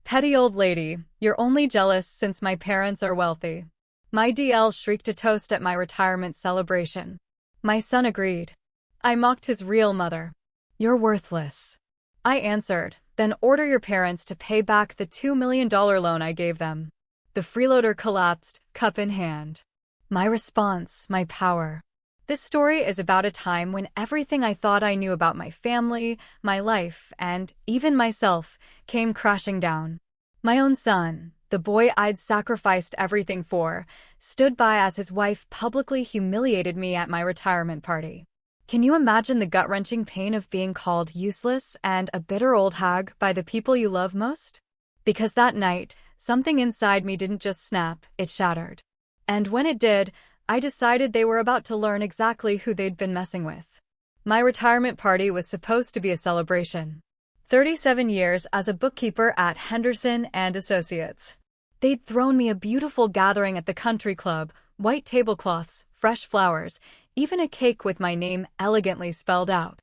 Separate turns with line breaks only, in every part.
Petty old lady, you're only jealous since my parents are wealthy. My DL shrieked a toast at my retirement celebration. My son agreed. I mocked his real mother. You're worthless. I answered, then order your parents to pay back the $2 million loan I gave them. The freeloader collapsed, cup in hand. My response, my power. This story is about a time when everything I thought I knew about my family, my life, and even myself came crashing down. My own son, the boy I'd sacrificed everything for, stood by as his wife publicly humiliated me at my retirement party. Can you imagine the gut-wrenching pain of being called useless and a bitter old hag by the people you love most? Because that night, something inside me didn't just snap, it shattered. And when it did, I decided they were about to learn exactly who they'd been messing with. My retirement party was supposed to be a celebration. 37 years as a bookkeeper at Henderson and Associates. They'd thrown me a beautiful gathering at the country club, white tablecloths, fresh flowers, even a cake with my name elegantly spelled out.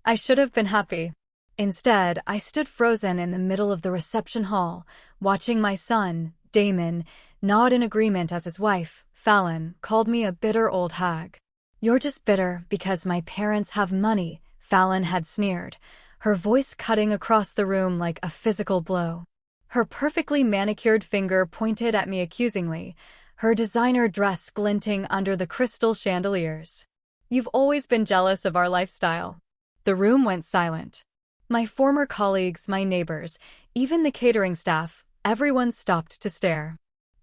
I should have been happy. Instead, I stood frozen in the middle of the reception hall, watching my son, Damon, nod in agreement as his wife, Fallon, called me a bitter old hag. You're just bitter because my parents have money, Fallon had sneered, her voice cutting across the room like a physical blow. Her perfectly manicured finger pointed at me accusingly, her designer dress glinting under the crystal chandeliers. You've always been jealous of our lifestyle. The room went silent. My former colleagues, my neighbors, even the catering staff, everyone stopped to stare.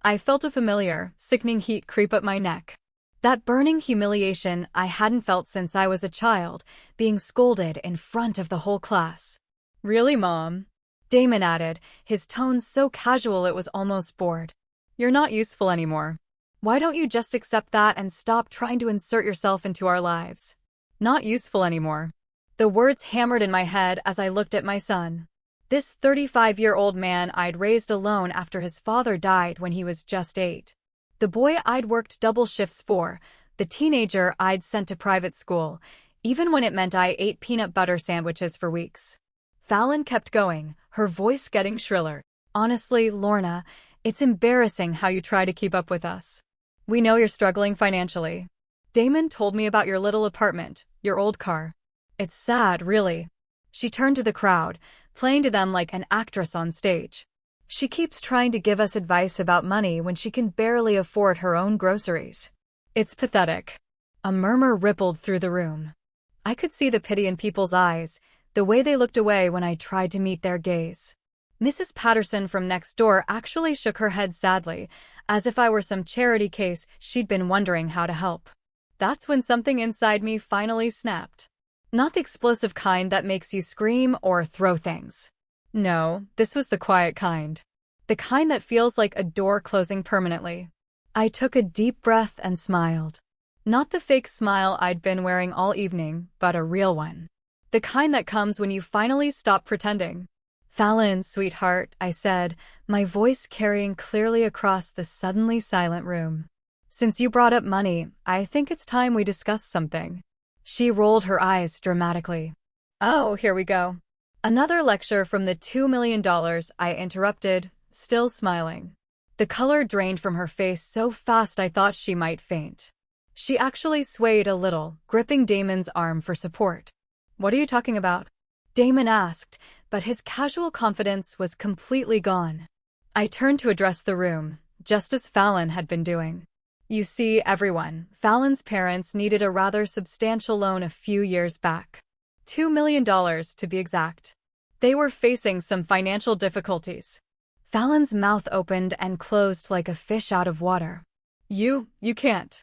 I felt a familiar, sickening heat creep up my neck. That burning humiliation I hadn't felt since I was a child, being scolded in front of the whole class. Really, Mom? Damon added, his tone so casual it was almost bored. You're not useful anymore. Why don't you just accept that and stop trying to insert yourself into our lives? Not useful anymore. The words hammered in my head as I looked at my son. This 35-year-old man I'd raised alone after his father died when he was just 8. The boy I'd worked double shifts for, the teenager I'd sent to private school, even when it meant I ate peanut butter sandwiches for weeks. Fallon kept going, her voice getting shriller. Honestly, Lorna, it's embarrassing how you try to keep up with us. We know you're struggling financially. Damon told me about your little apartment, your old car. It's sad, really. She turned to the crowd, playing to them like an actress on stage. She keeps trying to give us advice about money when she can barely afford her own groceries. It's pathetic. A murmur rippled through the room. I could see the pity in people's eyes, the way they looked away when I tried to meet their gaze. Mrs. Patterson from next door actually shook her head sadly, as if I were some charity case she'd been wondering how to help. That's when something inside me finally snapped. Not the explosive kind that makes you scream or throw things. No, this was the quiet kind. The kind that feels like a door closing permanently. I took a deep breath and smiled. Not the fake smile I'd been wearing all evening, but a real one. The kind that comes when you finally stop pretending. Fallon, sweetheart, I said, my voice carrying clearly across the suddenly silent room. Since you brought up money, I think it's time we discuss something. She rolled her eyes dramatically. Oh, here we go. Another lecture from the $2 million, I interrupted, still smiling. The color drained from her face so fast I thought she might faint. She actually swayed a little, gripping Damon's arm for support. What are you talking about? Damon asked, but his casual confidence was completely gone. I turned to address the room, just as Fallon had been doing. You see, everyone, Fallon's parents needed a rather substantial loan a few years back. $2 million to be exact. They were facing some financial difficulties. Fallon's mouth opened and closed like a fish out of water. You can't.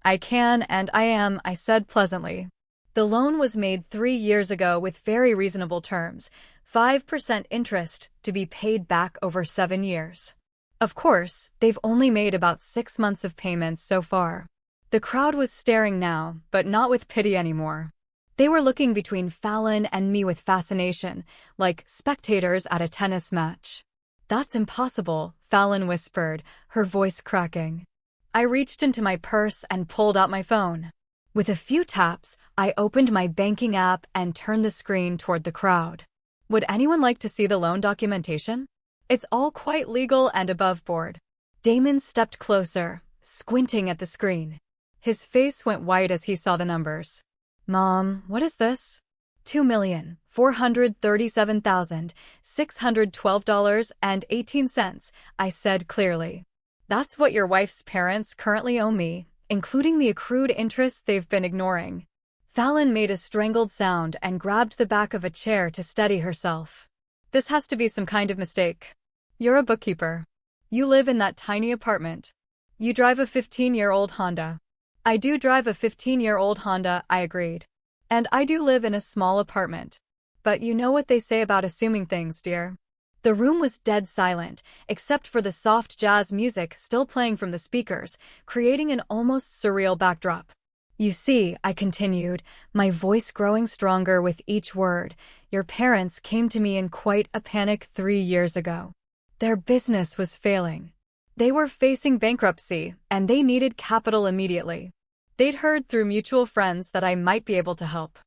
I can and I am, I said pleasantly. The loan was made 3 years ago with very reasonable terms, 5% interest to be paid back over 7 years. Of course, they've only made about 6 months of payments so far. The crowd was staring now, but not with pity anymore. They were looking between Fallon and me with fascination, like spectators at a tennis match. That's impossible, Fallon whispered, her voice cracking. I reached into my purse and pulled out my phone. With a few taps, I opened my banking app and turned the screen toward the crowd. Would anyone like to see the loan documentation? It's all quite legal and above board. Damon stepped closer, squinting at the screen. His face went white as he saw the numbers. Mom, what is this? $2,437,612.18, I said clearly. That's what your wife's parents currently owe me, including the accrued interest they've been ignoring. Fallon made a strangled sound and grabbed the back of a chair to steady herself. This has to be some kind of mistake. You're a bookkeeper. You live in that tiny apartment. You drive a 15-year-old Honda. I do drive a 15-year-old Honda, I agreed. And I do live in a small apartment. But you know what they say about assuming things, dear. The room was dead silent, except for the soft jazz music still playing from the speakers, creating an almost surreal backdrop. You see, I continued, my voice growing stronger with each word, your parents came to me in quite a panic 3 years ago. Their business was failing. They were facing bankruptcy, and they needed capital immediately. They'd heard through mutual friends that I might be able to help.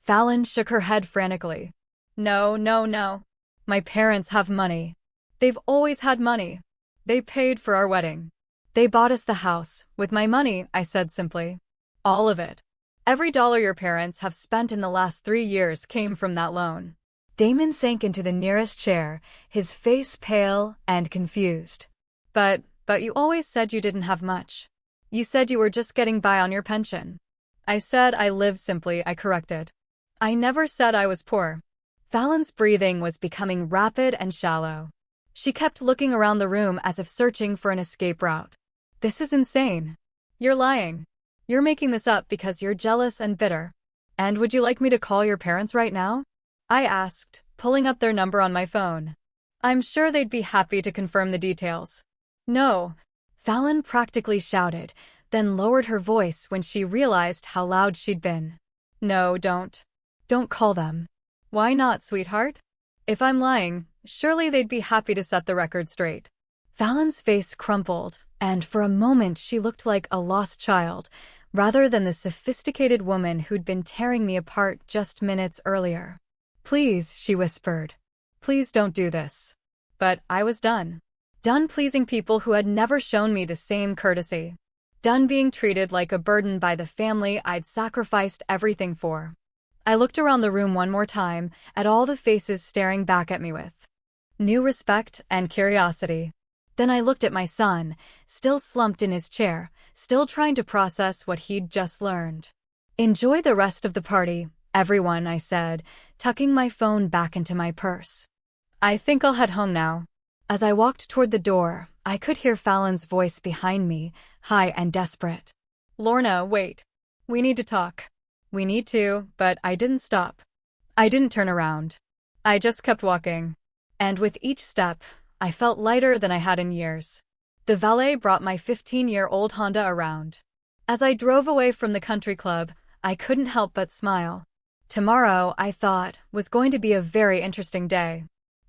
Fallon shook her head frantically. No, no, no. My parents have money. They've always had money. They paid for our wedding. They bought us the house, with my money, I said simply. All of it. Every dollar your parents have spent in the last 3 years came from that loan. Damon sank into the nearest chair, his face pale and confused. But you always said you didn't have much. You said you were just getting by on your pension. I said I live simply, I corrected. I never said I was poor. Fallon's breathing was becoming rapid and shallow. She kept looking around the room as if searching for an escape route. This is insane. You're lying. You're making this up because you're jealous and bitter. And would you like me to call your parents right now? I asked, pulling up their number on my phone. I'm sure they'd be happy to confirm the details. No, Fallon practically shouted, then lowered her voice when she realized how loud she'd been. No, don't. Don't call them. Why not, sweetheart? If I'm lying, surely they'd be happy to set the record straight. Fallon's face crumpled, and for a moment she looked like a lost child, rather than the sophisticated woman who'd been tearing me apart just minutes earlier. Please, she whispered. Please don't do this. But I was done. Done pleasing people who had never shown me the same courtesy. Done being treated like a burden by the family I'd sacrificed everything for. I looked around the room one more time, at all the faces staring back at me with new respect and curiosity. Then I looked at my son, still slumped in his chair, still trying to process what he'd just learned. Enjoy the rest of the party, everyone, I said, tucking my phone back into my purse. I think I'll head home now. As I walked toward the door, I could hear Fallon's voice behind me, high and desperate. Lorna, wait. We need to talk. We need to, but I didn't stop. I didn't turn around. I just kept walking. And with each step, I felt lighter than I had in years. The valet brought my 15-year-old Honda around. As I drove away from the country club, I couldn't help but smile. Tomorrow, I thought, was going to be a very interesting day.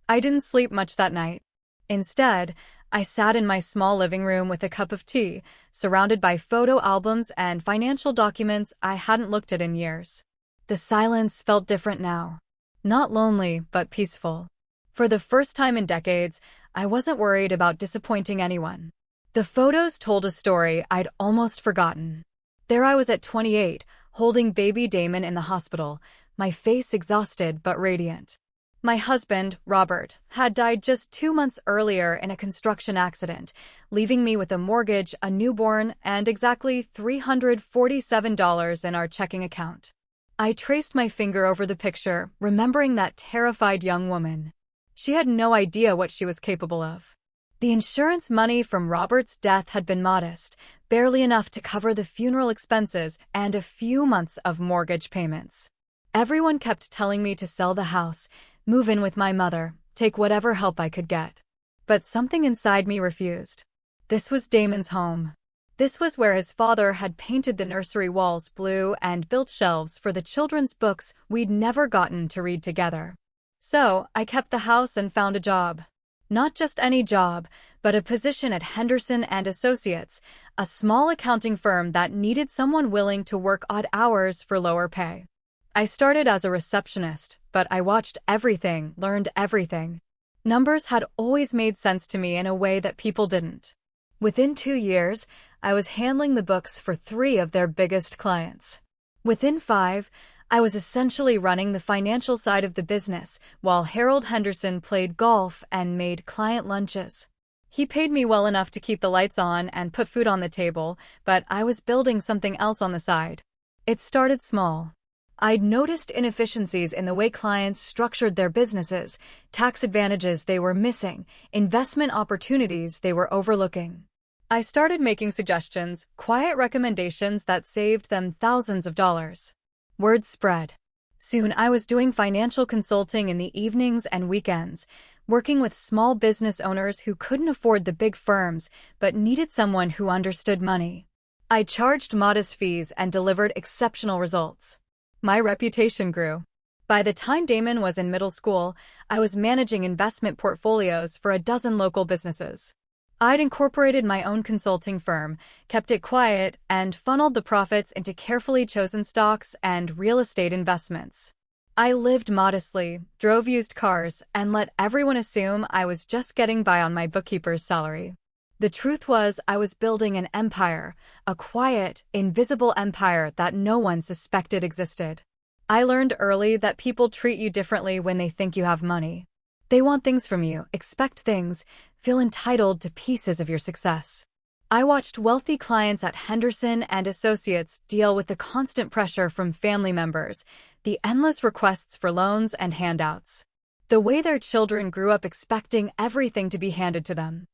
I didn't sleep much that night. Instead, I sat in my small living room with a cup of tea, surrounded by photo albums and financial documents I hadn't looked at in years. The silence felt different now. Not lonely, but peaceful. For the first time in decades, I wasn't worried about disappointing anyone. The photos told a story I'd almost forgotten. There I was at 28, holding baby Damon in the hospital, my face exhausted but radiant. My husband, Robert, had died just 2 months earlier in a construction accident, leaving me with a mortgage, a newborn, and exactly $347 in our checking account. I traced my finger over the picture, remembering that terrified young woman. She had no idea what she was capable of. The insurance money from Robert's death had been modest, barely enough to cover the funeral expenses and a few months of mortgage payments. Everyone kept telling me to sell the house, move in with my mother, take whatever help I could get. But something inside me refused. This was Damon's home. This was where his father had painted the nursery walls blue and built shelves for the children's books we'd never gotten to read together. So, I kept the house and found a job. Not just any job, but a position at Henderson and Associates, a small accounting firm that needed someone willing to work odd hours for lower pay. I started as a receptionist, but I watched everything, learned everything. Numbers had always made sense to me in a way that people didn't. Within 2 years, I was handling the books for 3 of their biggest clients. Within 5, I was essentially running the financial side of the business, while Harold Henderson played golf and made client lunches. He paid me well enough to keep the lights on and put food on the table, but I was building something else on the side. It started small. I'd noticed inefficiencies in the way clients structured their businesses, tax advantages they were missing, investment opportunities they were overlooking. I started making suggestions, quiet recommendations that saved them thousands of dollars. Word spread. Soon I was doing financial consulting in the evenings and weekends, working with small business owners who couldn't afford the big firms but needed someone who understood money. I charged modest fees and delivered exceptional results. My reputation grew. By the time Damon was in middle school, I was managing investment portfolios for a dozen local businesses. I'd incorporated my own consulting firm, kept it quiet, and funneled the profits into carefully chosen stocks and real estate investments. I lived modestly, drove used cars, and let everyone assume I was just getting by on my bookkeeper's salary. The truth was, I was building an empire, a quiet, invisible empire that no one suspected existed. I learned early that people treat you differently when they think you have money. They want things from you, expect things, feel entitled to pieces of your success. I watched wealthy clients at Henderson and Associates deal with the constant pressure from family members, the endless requests for loans and handouts. The way their children grew up expecting everything to be handed to them.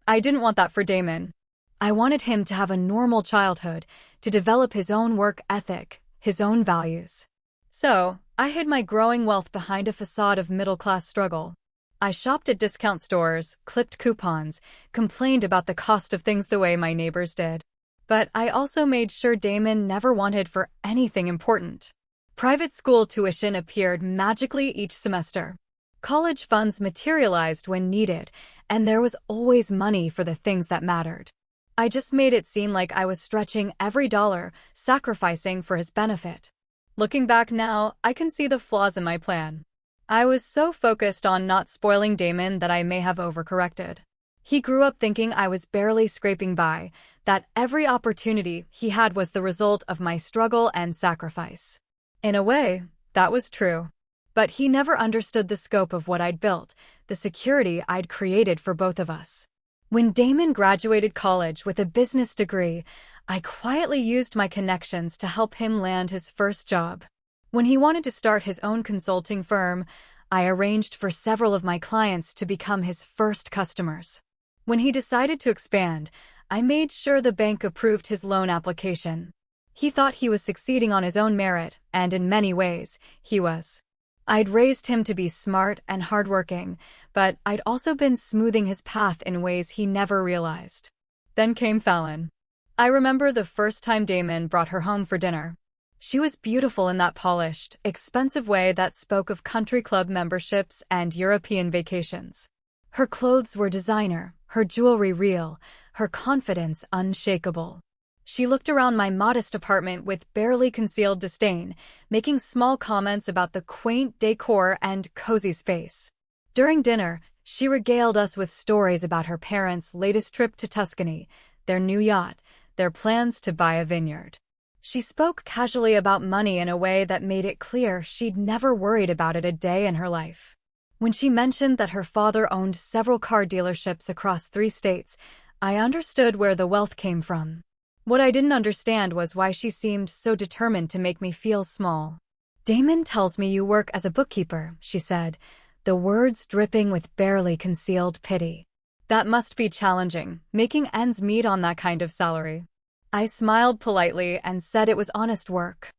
I didn't want that for Damon. I wanted him to have a normal childhood, to develop his own work ethic, his own values. So, I hid my growing wealth behind a facade of middle-class struggle. I shopped at discount stores, clipped coupons, complained about the cost of things the way my neighbors did. But I also made sure Damon never wanted for anything important. Private school tuition appeared magically each semester. College funds materialized when needed, and there was always money for the things that mattered. I just made it seem like I was stretching every dollar, sacrificing for his benefit. Looking back now, I can see the flaws in my plan. I was so focused on not spoiling Damon that I may have overcorrected. He grew up thinking I was barely scraping by, that every opportunity he had was the result of my struggle and sacrifice. In a way, that was true. But he never understood the scope of what I'd built, the security I'd created for both of us. When Damon graduated college with a business degree, I quietly used my connections to help him land his first job. When he wanted to start his own consulting firm, I arranged for several of my clients to become his first customers. When he decided to expand, I made sure the bank approved his loan application. He thought he was succeeding on his own merit, and in many ways, he was. I'd raised him to be smart and hardworking, but I'd also been smoothing his path in ways he never realized. Then came Fallon. I remember the first time Damon brought her home for dinner. She was beautiful in that polished, expensive way that spoke of country club memberships and European vacations. Her clothes were designer, her jewelry real, her confidence unshakable. She looked around my modest apartment with barely concealed disdain, making small comments about the quaint decor and cozy space. During dinner, she regaled us with stories about her parents' latest trip to Tuscany, their new yacht, their plans to buy a vineyard. She spoke casually about money in a way that made it clear she'd never worried about it a day in her life. When she mentioned that her father owned several car dealerships across 3 states, I understood where the wealth came from. What I didn't understand was why she seemed so determined to make me feel small. "Damon tells me you work as a bookkeeper," she said, the words dripping with barely concealed pity. "That must be challenging, making ends meet on that kind of salary." I smiled politely and said it was honest work.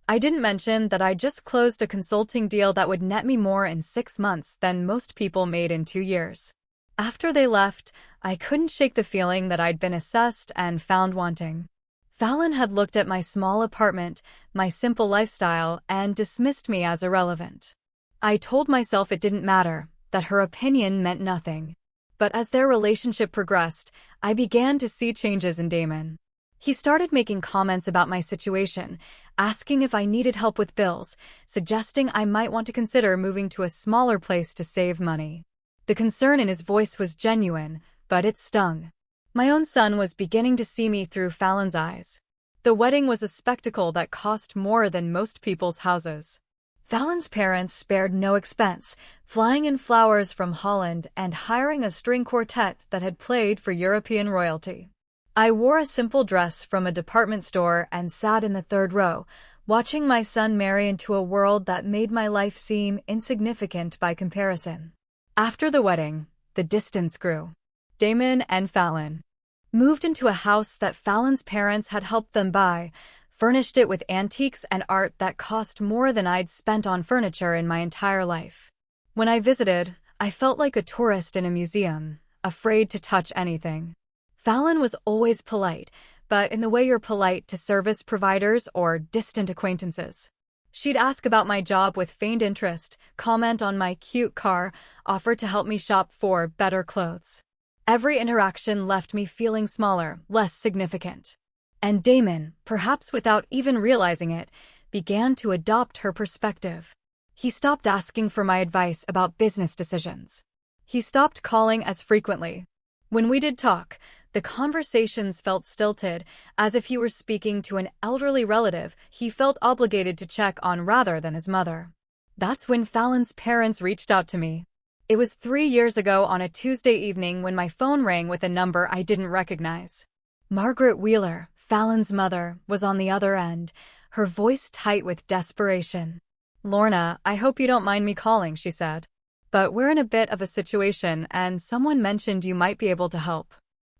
I didn't mention that I just closed a consulting deal that would net me more in 6 months than most people made in 2 years. After they left, I couldn't shake the feeling that I'd been assessed and found wanting. Fallon had looked at my small apartment, my simple lifestyle, and dismissed me as irrelevant. I told myself it didn't matter, that her opinion meant nothing. But as their relationship progressed, I began to see changes in Damon. He started making comments about my situation, asking if I needed help with bills, suggesting I might want to consider moving to a smaller place to save money. The concern in his voice was genuine, but it stung. My own son was beginning to see me through Fallon's eyes. The wedding was a spectacle that cost more than most people's houses. Fallon's parents spared no expense, flying in flowers from Holland and hiring a string quartet that had played for European royalty. I wore a simple dress from a department store and sat in the third row, watching my son marry into a world that made my life seem insignificant by comparison. After the wedding, the distance grew. Damon and Fallon moved into a house that Fallon's parents had helped them buy, furnished it with antiques and art that cost more than I'd spent on furniture in my entire life. When I visited, I felt like a tourist in a museum, afraid to touch anything. Fallon was always polite, but in the way you're polite to service providers or distant acquaintances. She'd ask about my job with feigned interest, comment on my cute car, offer to help me shop for better clothes. Every interaction left me feeling smaller, less significant. And Damon, perhaps without even realizing it, began to adopt her perspective. He stopped asking for my advice about business decisions. He stopped calling as frequently. When we did talk, the conversations felt stilted, as if he were speaking to an elderly relative he felt obligated to check on rather than his mother. That's when Fallon's parents reached out to me. It was 3 years ago on a Tuesday evening when my phone rang with a number I didn't recognize. Margaret Wheeler, Fallon's mother, was on the other end, her voice tight with desperation. "Lorna, I hope you don't mind me calling," she said. "But we're in a bit of a situation and someone mentioned you might be able to help."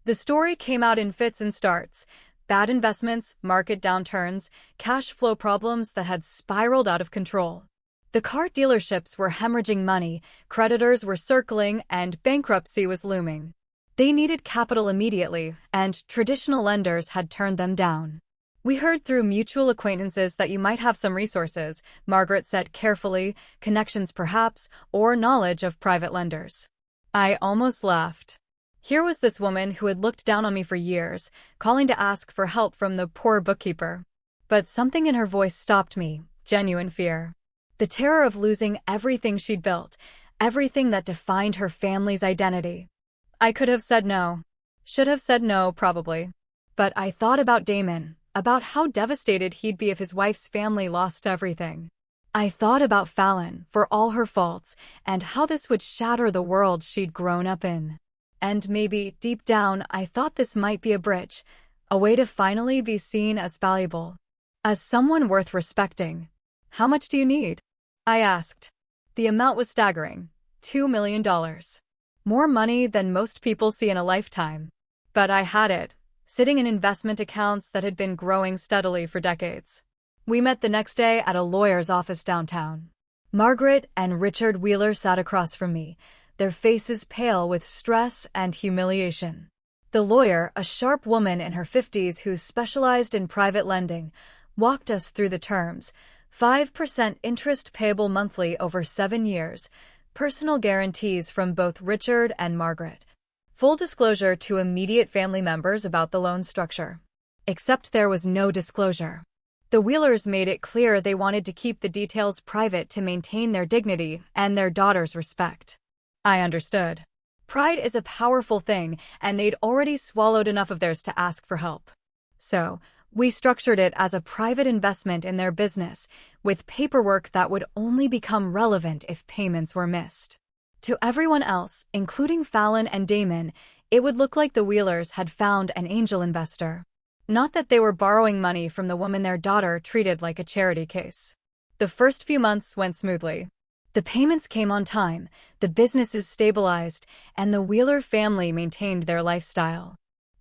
The story came out in fits and starts. Bad investments, market downturns, cash flow problems that had spiraled out of control. The car dealerships were hemorrhaging money, creditors were circling, and bankruptcy was looming. They needed capital immediately, and traditional lenders had turned them down. "We heard through mutual acquaintances that you might have some resources," Margaret said carefully, "connections perhaps, or knowledge of private lenders." I almost laughed. Here was this woman who had looked down on me for years, calling to ask for help from the poor bookkeeper. But something in her voice stopped me, genuine fear. The terror of losing everything she'd built, everything that defined her family's identity. I could have said no. Should have said no, probably. But I thought about Damon, about how devastated he'd be if his wife's family lost everything. I thought about Fallon, for all her faults, and how this would shatter the world she'd grown up in. And maybe, deep down, I thought this might be a bridge, a way to finally be seen as valuable, as someone worth respecting. "How much do you need?" I asked. The amount was staggering, $2 million. More money than most people see in a lifetime. But I had it, sitting in investment accounts that had been growing steadily for decades. We met the next day at a lawyer's office downtown. Margaret and Richard Wheeler sat across from me, their faces pale with stress and humiliation. The lawyer, a sharp woman in her 50s who specialized in private lending, walked us through the terms: 5% interest payable monthly over 7 years, personal guarantees from both Richard and Margaret, full disclosure to immediate family members about the loan structure. Except there was no disclosure. The Wheelers made it clear they wanted to keep the details private to maintain their dignity and their daughter's respect. I understood. Pride is a powerful thing, and they'd already swallowed enough of theirs to ask for help. So, we structured it as a private investment in their business, with paperwork that would only become relevant if payments were missed. To everyone else, including Fallon and Damon, it would look like the Wheelers had found an angel investor. Not that they were borrowing money from the woman their daughter treated like a charity case. The first few months went smoothly. The payments came on time, the businesses stabilized, and the Wheeler family maintained their lifestyle.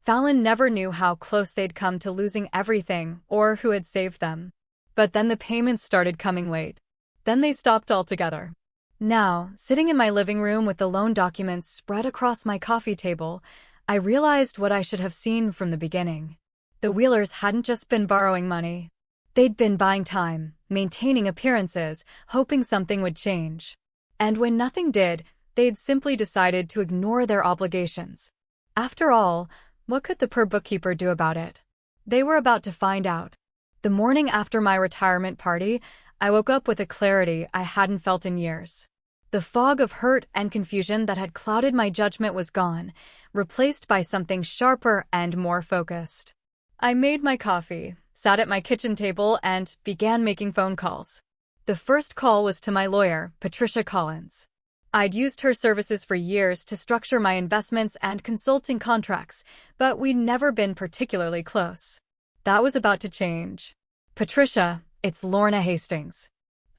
Fallon never knew how close they'd come to losing everything or who had saved them. But then the payments started coming late. Then they stopped altogether. Now, sitting in my living room with the loan documents spread across my coffee table, I realized what I should have seen from the beginning. The Wheelers hadn't just been borrowing money. They'd been buying time, maintaining appearances, hoping something would change. And when nothing did, they'd simply decided to ignore their obligations. After all, what could the poor bookkeeper do about it? They were about to find out. The morning after my retirement party, I woke up with a clarity I hadn't felt in years. The fog of hurt and confusion that had clouded my judgment was gone, replaced by something sharper and more focused. I made my coffee, sat at my kitchen table, and began making phone calls. The first call was to my lawyer, Patricia Collins. I'd used her services for years to structure my investments and consulting contracts, but we'd never been particularly close. That was about to change. Patricia, it's Lorna Hastings.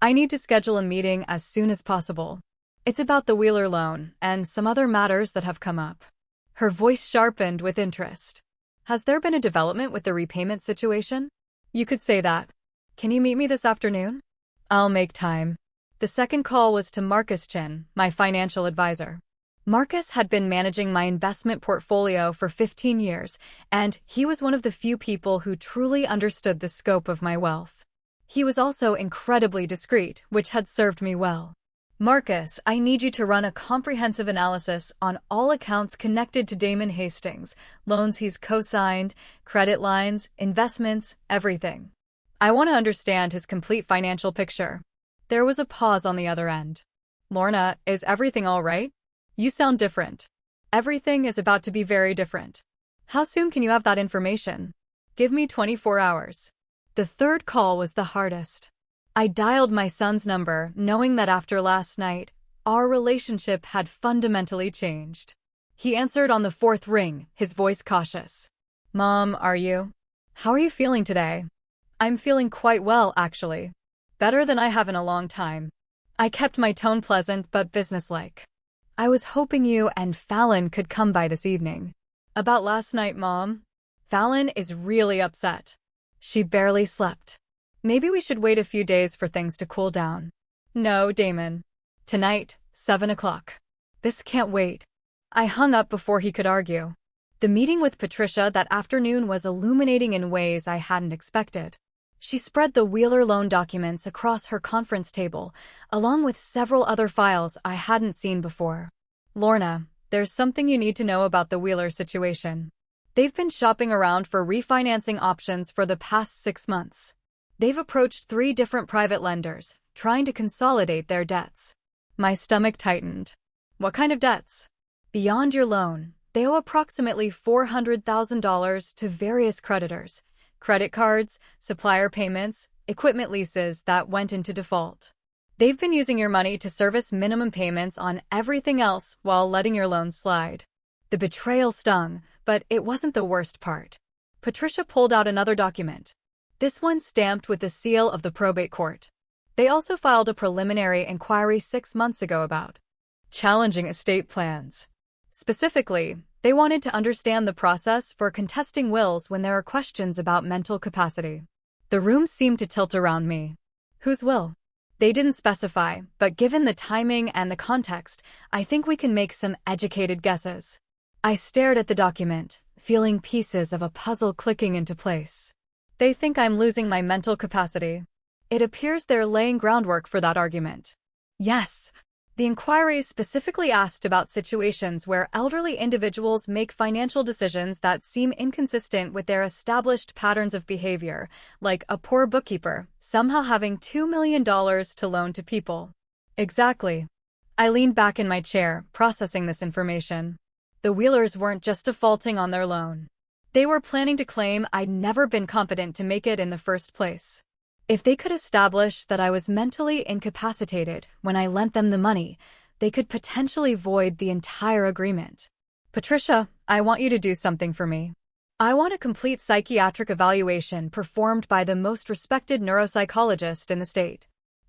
I need to schedule a meeting as soon as possible. It's about the Wheeler loan and some other matters that have come up. Her voice sharpened with interest. Has there been a development with the repayment situation? You could say that. Can you meet me this afternoon? I'll make time. The second call was to Marcus Chin, my financial advisor. Marcus had been managing my investment portfolio for 15 years, and he was one of the few people who truly understood the scope of my wealth. He was also incredibly discreet, which had served me well. Marcus, I need you to run a comprehensive analysis on all accounts connected to Damon Hastings, loans he's co-signed, credit lines, investments, everything. I want to understand his complete financial picture. There was a pause on the other end. Lorna, is everything all right? You sound different. Everything is about to be very different. How soon can you have that information? Give me 24 hours. The third call was the hardest. I dialed my son's number, knowing that after last night, our relationship had fundamentally changed. He answered on the fourth ring, his voice cautious. Mom, are you? How are you feeling today? I'm feeling quite well, actually. Better than I have in a long time. I kept my tone pleasant but businesslike. I was hoping you and Fallon could come by this evening. About last night, Mom? Fallon is really upset. She barely slept. Maybe we should wait a few days for things to cool down. No, Damon. Tonight, 7 o'clock. This can't wait. I hung up before he could argue. The meeting with Patricia that afternoon was illuminating in ways I hadn't expected. She spread the Wheeler loan documents across her conference table, along with several other files I hadn't seen before. Lorna, there's something you need to know about the Wheeler situation. They've been shopping around for refinancing options for the past 6 months. They've approached 3 different private lenders, trying to consolidate their debts. My stomach tightened. What kind of debts? Beyond your loan, they owe approximately $400,000 to various creditors. Credit cards, supplier payments, equipment leases that went into default. They've been using your money to service minimum payments on everything else while letting your loans slide. The betrayal stung, but it wasn't the worst part. Patricia pulled out another document. This one stamped with the seal of the probate court. They also filed a preliminary inquiry 6 months ago about challenging estate plans. Specifically, they wanted to understand the process for contesting wills when there are questions about mental capacity. The room seemed to tilt around me. Whose will? They didn't specify, but given the timing and the context, I think we can make some educated guesses. I stared at the document, feeling pieces of a puzzle clicking into place. They think I'm losing my mental capacity. It appears they're laying groundwork for that argument. Yes. The inquiry specifically asked about situations where elderly individuals make financial decisions that seem inconsistent with their established patterns of behavior, like a poor bookkeeper somehow having $2 million to loan to people. Exactly. I leaned back in my chair, processing this information. The Wheelers weren't just defaulting on their loan. They were planning to claim I'd never been competent to make it in the first place. If they could establish that I was mentally incapacitated when I lent them the money, they could potentially void the entire agreement. Patricia, I want you to do something for me. I want a complete psychiatric evaluation performed by the most respected neuropsychologist in the state.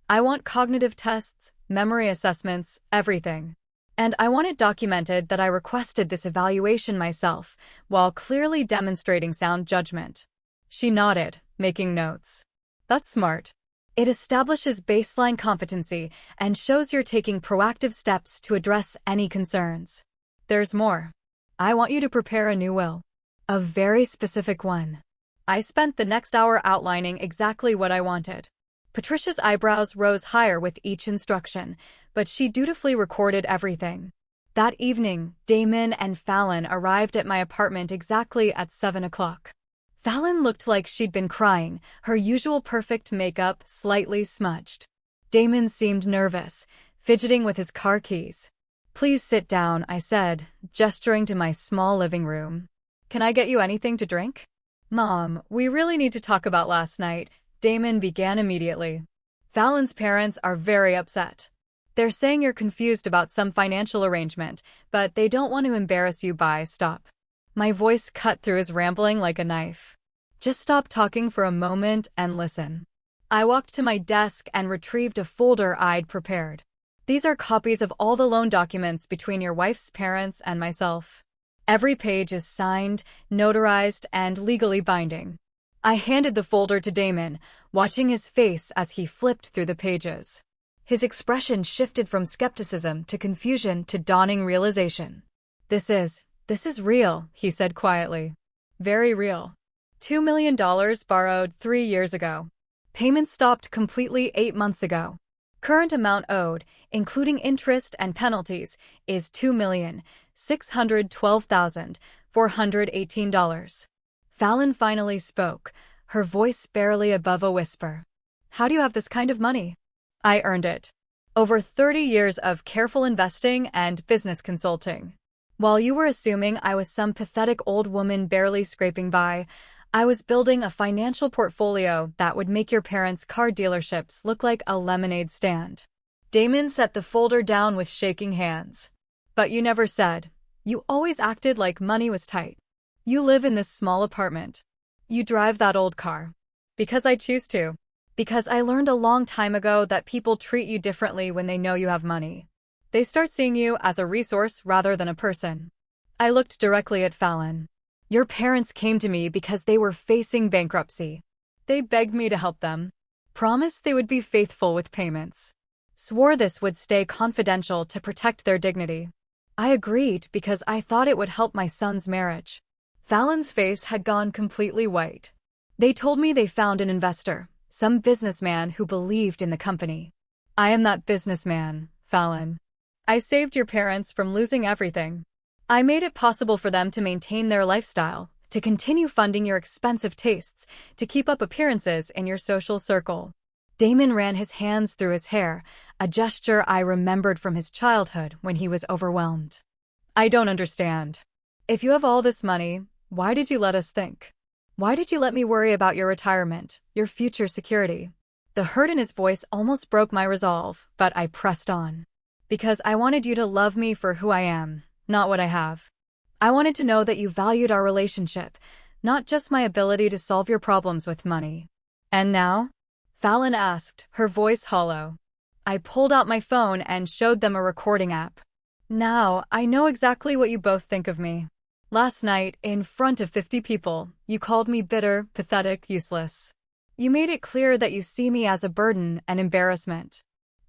I want cognitive tests, memory assessments, everything. And I want it documented that I requested this evaluation myself, while clearly demonstrating sound judgment. She nodded, making notes. That's smart. It establishes baseline competency and shows you're taking proactive steps to address any concerns. There's more. I want you to prepare a new will. A very specific one. I spent the next hour outlining exactly what I wanted. Patricia's eyebrows rose higher with each instruction, but she dutifully recorded everything. That evening, Damon and Fallon arrived at my apartment exactly at 7 o'clock. Fallon looked like she'd been crying, her usual perfect makeup slightly smudged. Damon seemed nervous, fidgeting with his car keys. Please sit down, I said, gesturing to my small living room. Can I get you anything to drink? Mom, we really need to talk about last night, Damon began immediately. Fallon's parents are very upset. They're saying you're confused about some financial arrangement, but they don't want to embarrass you by stop. My voice cut through his rambling like a knife. Just stop talking for a moment and listen. I walked to my desk and retrieved a folder I'd prepared. These are copies of all the loan documents between your wife's parents and myself. Every page is signed, notarized, and legally binding. I handed the folder to Damon, watching his face as he flipped through the pages. His expression shifted from skepticism to confusion to dawning realization. This is real, he said quietly. Very real. $2 million borrowed 3 years ago. Payments stopped completely 8 months ago. Current amount owed, including interest and penalties, is $2,612,418. Fallon finally spoke, her voice barely above a whisper. How do you have this kind of money? I earned it. Over 30 years of careful investing and business consulting. While you were assuming I was some pathetic old woman barely scraping by, I was building a financial portfolio that would make your parents' car dealerships look like a lemonade stand. Damon set the folder down with shaking hands. But you never said. You always acted like money was tight. You live in this small apartment. You drive that old car. Because I choose to. Because I learned a long time ago that people treat you differently when they know you have money. They start seeing you as a resource rather than a person. I looked directly at Fallon. Your parents came to me because they were facing bankruptcy. They begged me to help them. Promised they would be faithful with payments. Swore this would stay confidential to protect their dignity. I agreed because I thought it would help my son's marriage. Fallon's face had gone completely white. They told me they found an investor, some businessman who believed in the company. I am that businessman, Fallon. I saved your parents from losing everything. I made it possible for them to maintain their lifestyle, to continue funding your expensive tastes, to keep up appearances in your social circle. Damon ran his hands through his hair, a gesture I remembered from his childhood when he was overwhelmed. I don't understand. If you have all this money, why did you let us think? Why did you let me worry about your retirement, your future security? The hurt in his voice almost broke my resolve, but I pressed on. Because I wanted you to love me for who I am. Not what I have. I wanted to know that you valued our relationship, not just my ability to solve your problems with money. And now? Fallon asked, her voice hollow. I pulled out my phone and showed them a recording app. Now, I know exactly what you both think of me. Last night, in front of 50 people, you called me bitter, pathetic, useless. You made it clear that you see me as a burden and embarrassment.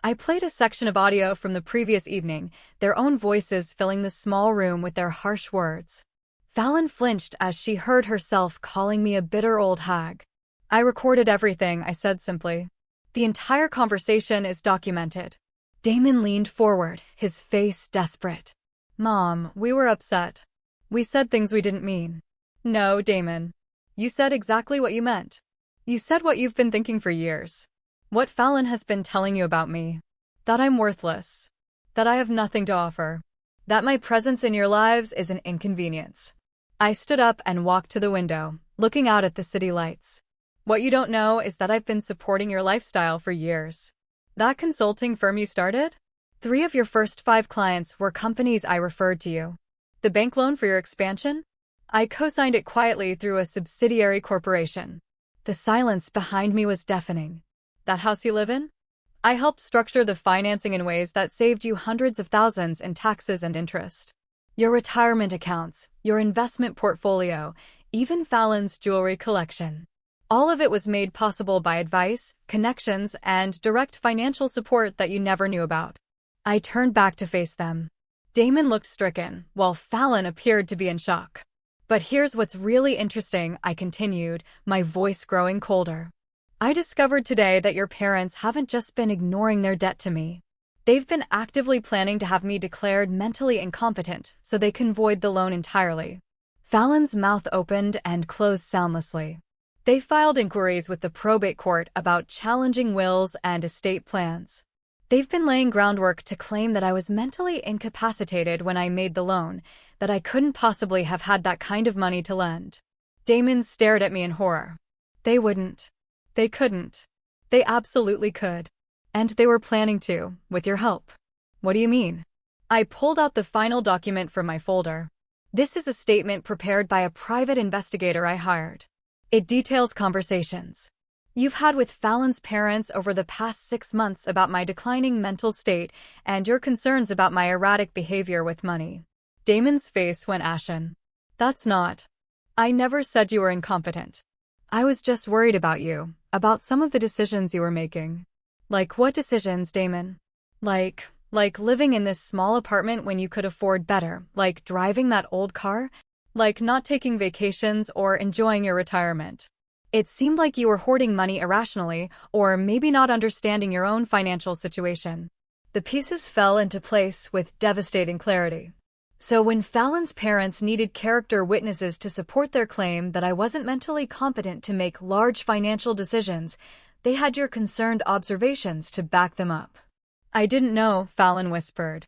I played a section of audio from the previous evening, their own voices filling the small room with their harsh words. Fallon flinched as she heard herself calling me a bitter old hag. I recorded everything, I said simply. The entire conversation is documented. Damon leaned forward, his face desperate. Mom, we were upset. We said things we didn't mean. No, Damon. You said exactly what you meant. You said what you've been thinking for years. What Fallon has been telling you about me. That I'm worthless. That I have nothing to offer. That my presence in your lives is an inconvenience. I stood up and walked to the window, looking out at the city lights. What you don't know is that I've been supporting your lifestyle for years. That consulting firm you started? 3 of your first 5 clients were companies I referred to you. The bank loan for your expansion? I co-signed it quietly through a subsidiary corporation. The silence behind me was deafening. That house you live in? I helped structure the financing in ways that saved you hundreds of thousands in taxes and interest. Your retirement accounts, your investment portfolio, even Fallon's jewelry collection. All of it was made possible by advice, connections, and direct financial support that you never knew about. I turned back to face them. Damon looked stricken, while Fallon appeared to be in shock. But here's what's really interesting, I continued, my voice growing colder. I discovered today that your parents haven't just been ignoring their debt to me. They've been actively planning to have me declared mentally incompetent so they can void the loan entirely. Fallon's mouth opened and closed soundlessly. They filed inquiries with the probate court about challenging wills and estate plans. They've been laying groundwork to claim that I was mentally incapacitated when I made the loan, that I couldn't possibly have had that kind of money to lend. Damon stared at me in horror. They wouldn't. They couldn't. They absolutely could. And they were planning to, with your help. What do you mean? I pulled out the final document from my folder. This is a statement prepared by a private investigator I hired. It details conversations you've had with Fallon's parents over the past 6 months about my declining mental state and your concerns about my erratic behavior with money. Damon's face went ashen. That's not. I never said you were incompetent. I was just worried about you, about some of the decisions you were making. Like what decisions, Damon? Like living in this small apartment when you could afford better, like driving that old car, like not taking vacations or enjoying your retirement. It seemed like you were hoarding money irrationally, or maybe not understanding your own financial situation. The pieces fell into place with devastating clarity. So when Fallon's parents needed character witnesses to support their claim that I wasn't mentally competent to make large financial decisions, they had your concerned observations to back them up. I didn't know, Fallon whispered.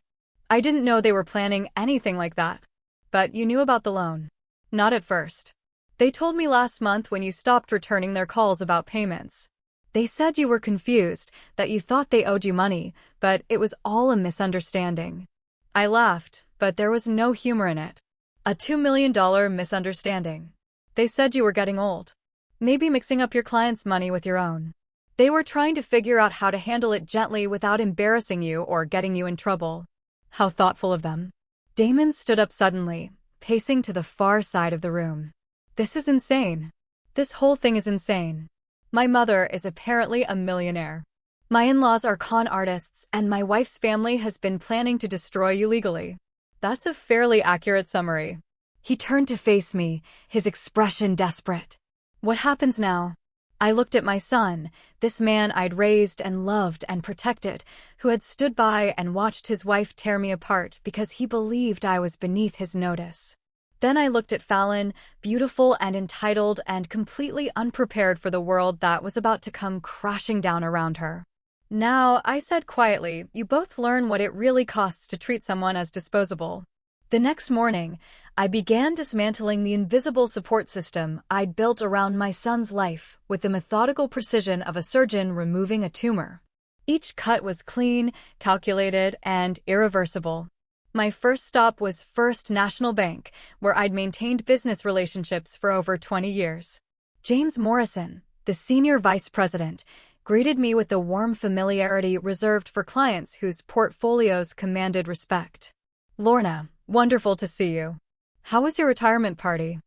I didn't know they were planning anything like that. But you knew about the loan. Not at first. They told me last month when you stopped returning their calls about payments. They said you were confused, that you thought they owed you money, but it was all a misunderstanding. I laughed, but there was no humor in it. A $2 million misunderstanding. They said you were getting old. Maybe mixing up your clients' money with your own. They were trying to figure out how to handle it gently without embarrassing you or getting you in trouble. How thoughtful of them. Damon stood up suddenly, pacing to the far side of the room. This is insane. This whole thing is insane. My mother is apparently a millionaire. My in-laws are con artists, and my wife's family has been planning to destroy you legally. That's a fairly accurate summary. He turned to face me, his expression desperate. What happens now? I looked at my son, this man I'd raised and loved and protected, who had stood by and watched his wife tear me apart because he believed I was beneath his notice. Then I looked at Fallon, beautiful and entitled and completely unprepared for the world that was about to come crashing down around her. Now, I said quietly, you both learn what it really costs to treat someone as disposable. The next morning, I began dismantling the invisible support system I'd built around my son's life with the methodical precision of a surgeon removing a tumor. Each cut was clean, calculated, and irreversible. My first stop was First National Bank, where I'd maintained business relationships for over 20 years. James Morrison, the senior vice president, greeted me with the warm familiarity reserved for clients whose portfolios commanded respect. Lorna, wonderful to see you. How was your retirement party?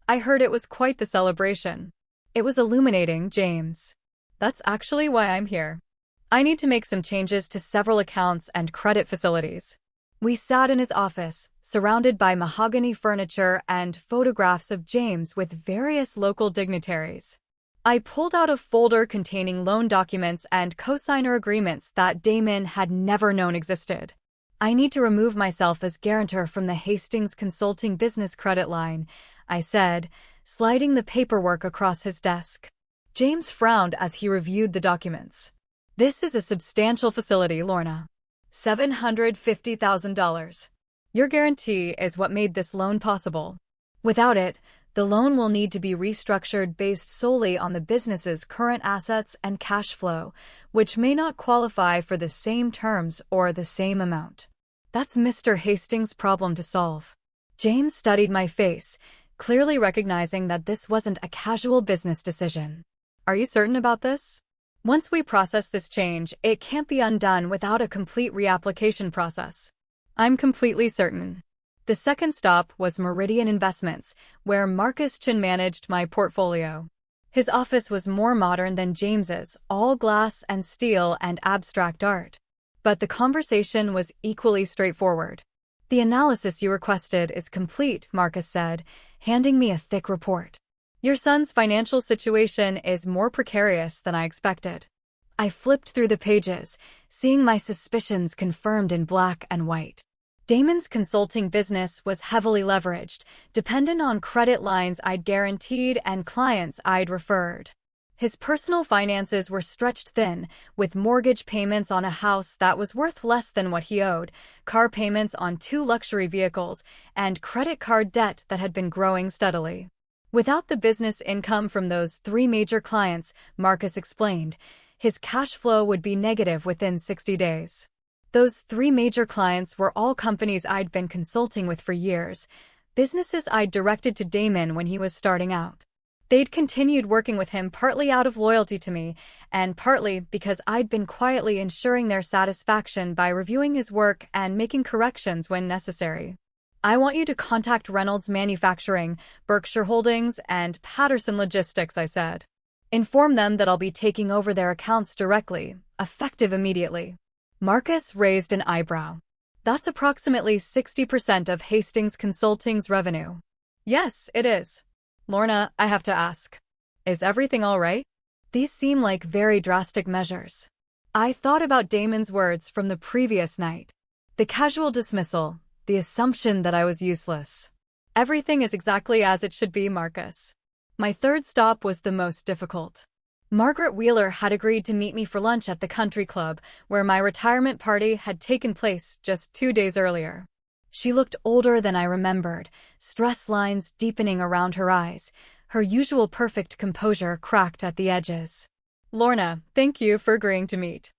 I heard it was quite the celebration. It was illuminating, James. That's actually why I'm here. I need to make some changes to several accounts and credit facilities. We sat in his office, surrounded by mahogany furniture and photographs of James with various local dignitaries. I pulled out a folder containing loan documents and cosigner agreements that Damon had never known existed. I need to remove myself as guarantor from the Hastings Consulting business credit line, I said, sliding the paperwork across his desk. James frowned as he reviewed the documents. This is a substantial facility, Lorna. $750,000. Your guarantee is what made this loan possible. Without it, the loan will need to be restructured based solely on the business's current assets and cash flow, which may not qualify for the same terms or the same amount. That's Mr. Hastings' problem to solve. James studied my face, clearly recognizing that this wasn't a casual business decision. Are you certain about this? Once we process this change, it can't be undone without a complete reapplication process. I'm completely certain. The second stop was Meridian Investments, where Marcus Chin managed my portfolio. His office was more modern than James's, all glass and steel and abstract art. But the conversation was equally straightforward. The analysis you requested is complete, Marcus said, handing me a thick report. Your son's financial situation is more precarious than I expected. I flipped through the pages, seeing my suspicions confirmed in black and white. Damon's consulting business was heavily leveraged, dependent on credit lines I'd guaranteed and clients I'd referred. His personal finances were stretched thin, with mortgage payments on a house that was worth less than what he owed, car payments on 2 luxury vehicles, and credit card debt that had been growing steadily. Without the business income from those 3 major clients, Marcus explained, his cash flow would be negative within 60 days. Those 3 major clients were all companies I'd been consulting with for years, businesses I'd directed to Damon when he was starting out. They'd continued working with him partly out of loyalty to me, and partly because I'd been quietly ensuring their satisfaction by reviewing his work and making corrections when necessary. I want you to contact Reynolds Manufacturing, Berkshire Holdings, and Patterson Logistics, I said. Inform them that I'll be taking over their accounts directly, effective immediately. Marcus raised an eyebrow. That's approximately 60% of Hastings Consulting's revenue. Yes, it is. Lorna, I have to ask. Is everything all right? These seem like very drastic measures. I thought about Damon's words from the previous night. The casual dismissal, the assumption that I was useless. Everything is exactly as it should be, Marcus. My third stop was the most difficult. Margaret Wheeler had agreed to meet me for lunch at the country club, where my retirement party had taken place just 2 days earlier. She looked older than I remembered, stress lines deepening around her eyes, her usual perfect composure cracked at the edges. Lorna, thank you for agreeing to meet.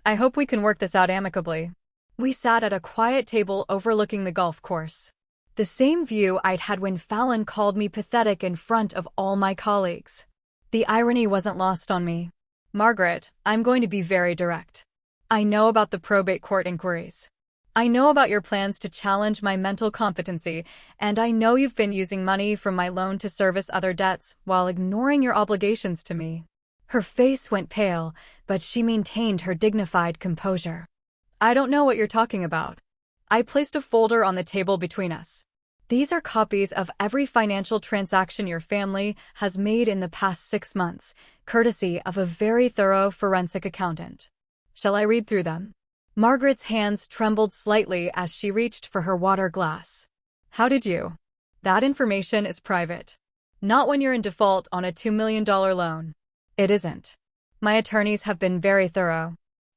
I hope we can work this out amicably. We sat at a quiet table overlooking the golf course. The same view I'd had when Fallon called me pathetic in front of all my colleagues. The irony wasn't lost on me. Margaret, I'm going to be very direct. I know about the probate court inquiries. I know about your plans to challenge my mental competency, and I know you've been using money from my loan to service other debts while ignoring your obligations to me. Her face went pale, but she maintained her dignified composure. I don't know what you're talking about. I placed a folder on the table between us. These are copies of every financial transaction your family has made in the past 6 months, courtesy of a very thorough forensic accountant. Shall I read through them? Margaret's hands trembled slightly as she reached for her water glass. How did you? That information is private. Not when you're in default on a $2 million loan. It isn't. My attorneys have been very thorough.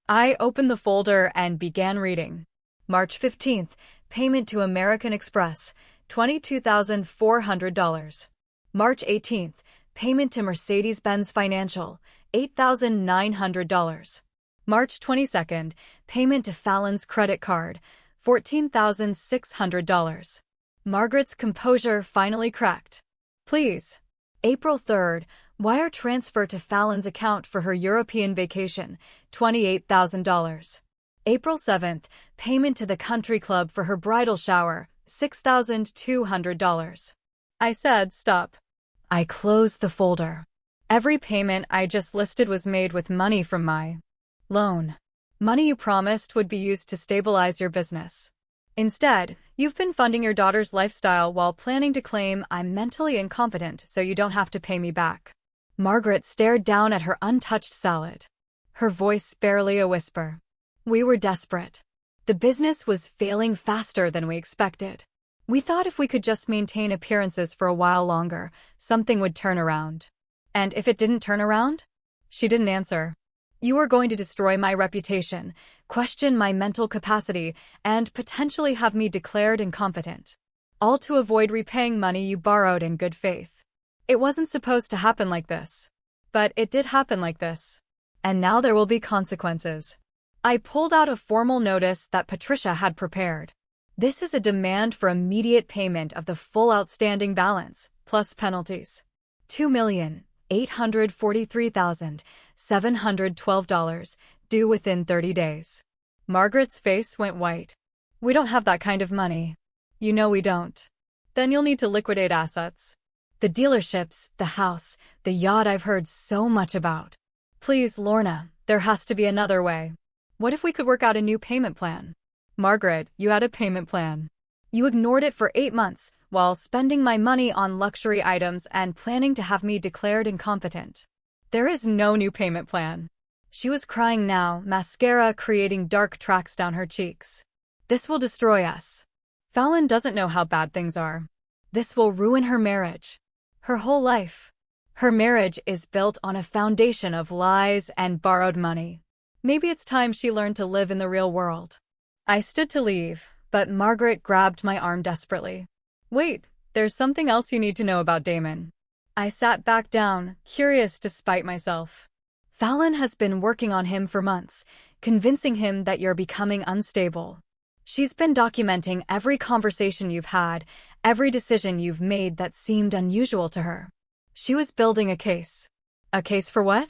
I opened the folder and began reading. March 15th, payment to American Express, $22,400. March 18th, payment to Mercedes-Benz Financial, $8,900. March 22nd, payment to Fallon's credit card, $14,600. Margaret's composure finally cracked. Please. April 3rd, wire transfer to Fallon's account for her European vacation, $28,000. April 7th, payment to the country club for her bridal shower, $6,200. I said stop. I closed the folder. Every payment I just listed was made with money from my loan. Money you promised would be used to stabilize your business. Instead, you've been funding your daughter's lifestyle while planning to claim I'm mentally incompetent so you don't have to pay me back. Margaret stared down at her untouched salad. Her voice barely a whisper. We were desperate. The business was failing faster than we expected. We thought if we could just maintain appearances for a while longer, something would turn around. And if it didn't turn around? She didn't answer. You are going to destroy my reputation, question my mental capacity, and potentially have me declared incompetent. All to avoid repaying money you borrowed in good faith. It wasn't supposed to happen like this. But it did happen like this. And now there will be consequences. I pulled out a formal notice that Patricia had prepared. This is a demand for immediate payment of the full outstanding balance, plus penalties. $2,843,712, due within 30 days. Margaret's face went white. We don't have that kind of money. You know we don't. Then you'll need to liquidate assets. The dealerships, the house, the yacht I've heard so much about. Please, Lorna, there has to be another way. What if we could work out a new payment plan? Margaret, you had a payment plan. You ignored it for 8 months, while spending my money on luxury items and planning to have me declared incompetent. There is no new payment plan. She was crying now, mascara creating dark tracks down her cheeks. This will destroy us. Fallon doesn't know how bad things are. This will ruin her marriage. Her whole life. Her marriage is built on a foundation of lies and borrowed money. Maybe it's time she learned to live in the real world. I stood to leave, but Margaret grabbed my arm desperately. Wait, there's something else you need to know about Damon. I sat back down, curious despite myself. Fallon has been working on him for months, convincing him that you're becoming unstable. She's been documenting every conversation you've had, every decision you've made that seemed unusual to her. She was building a case. A case for what?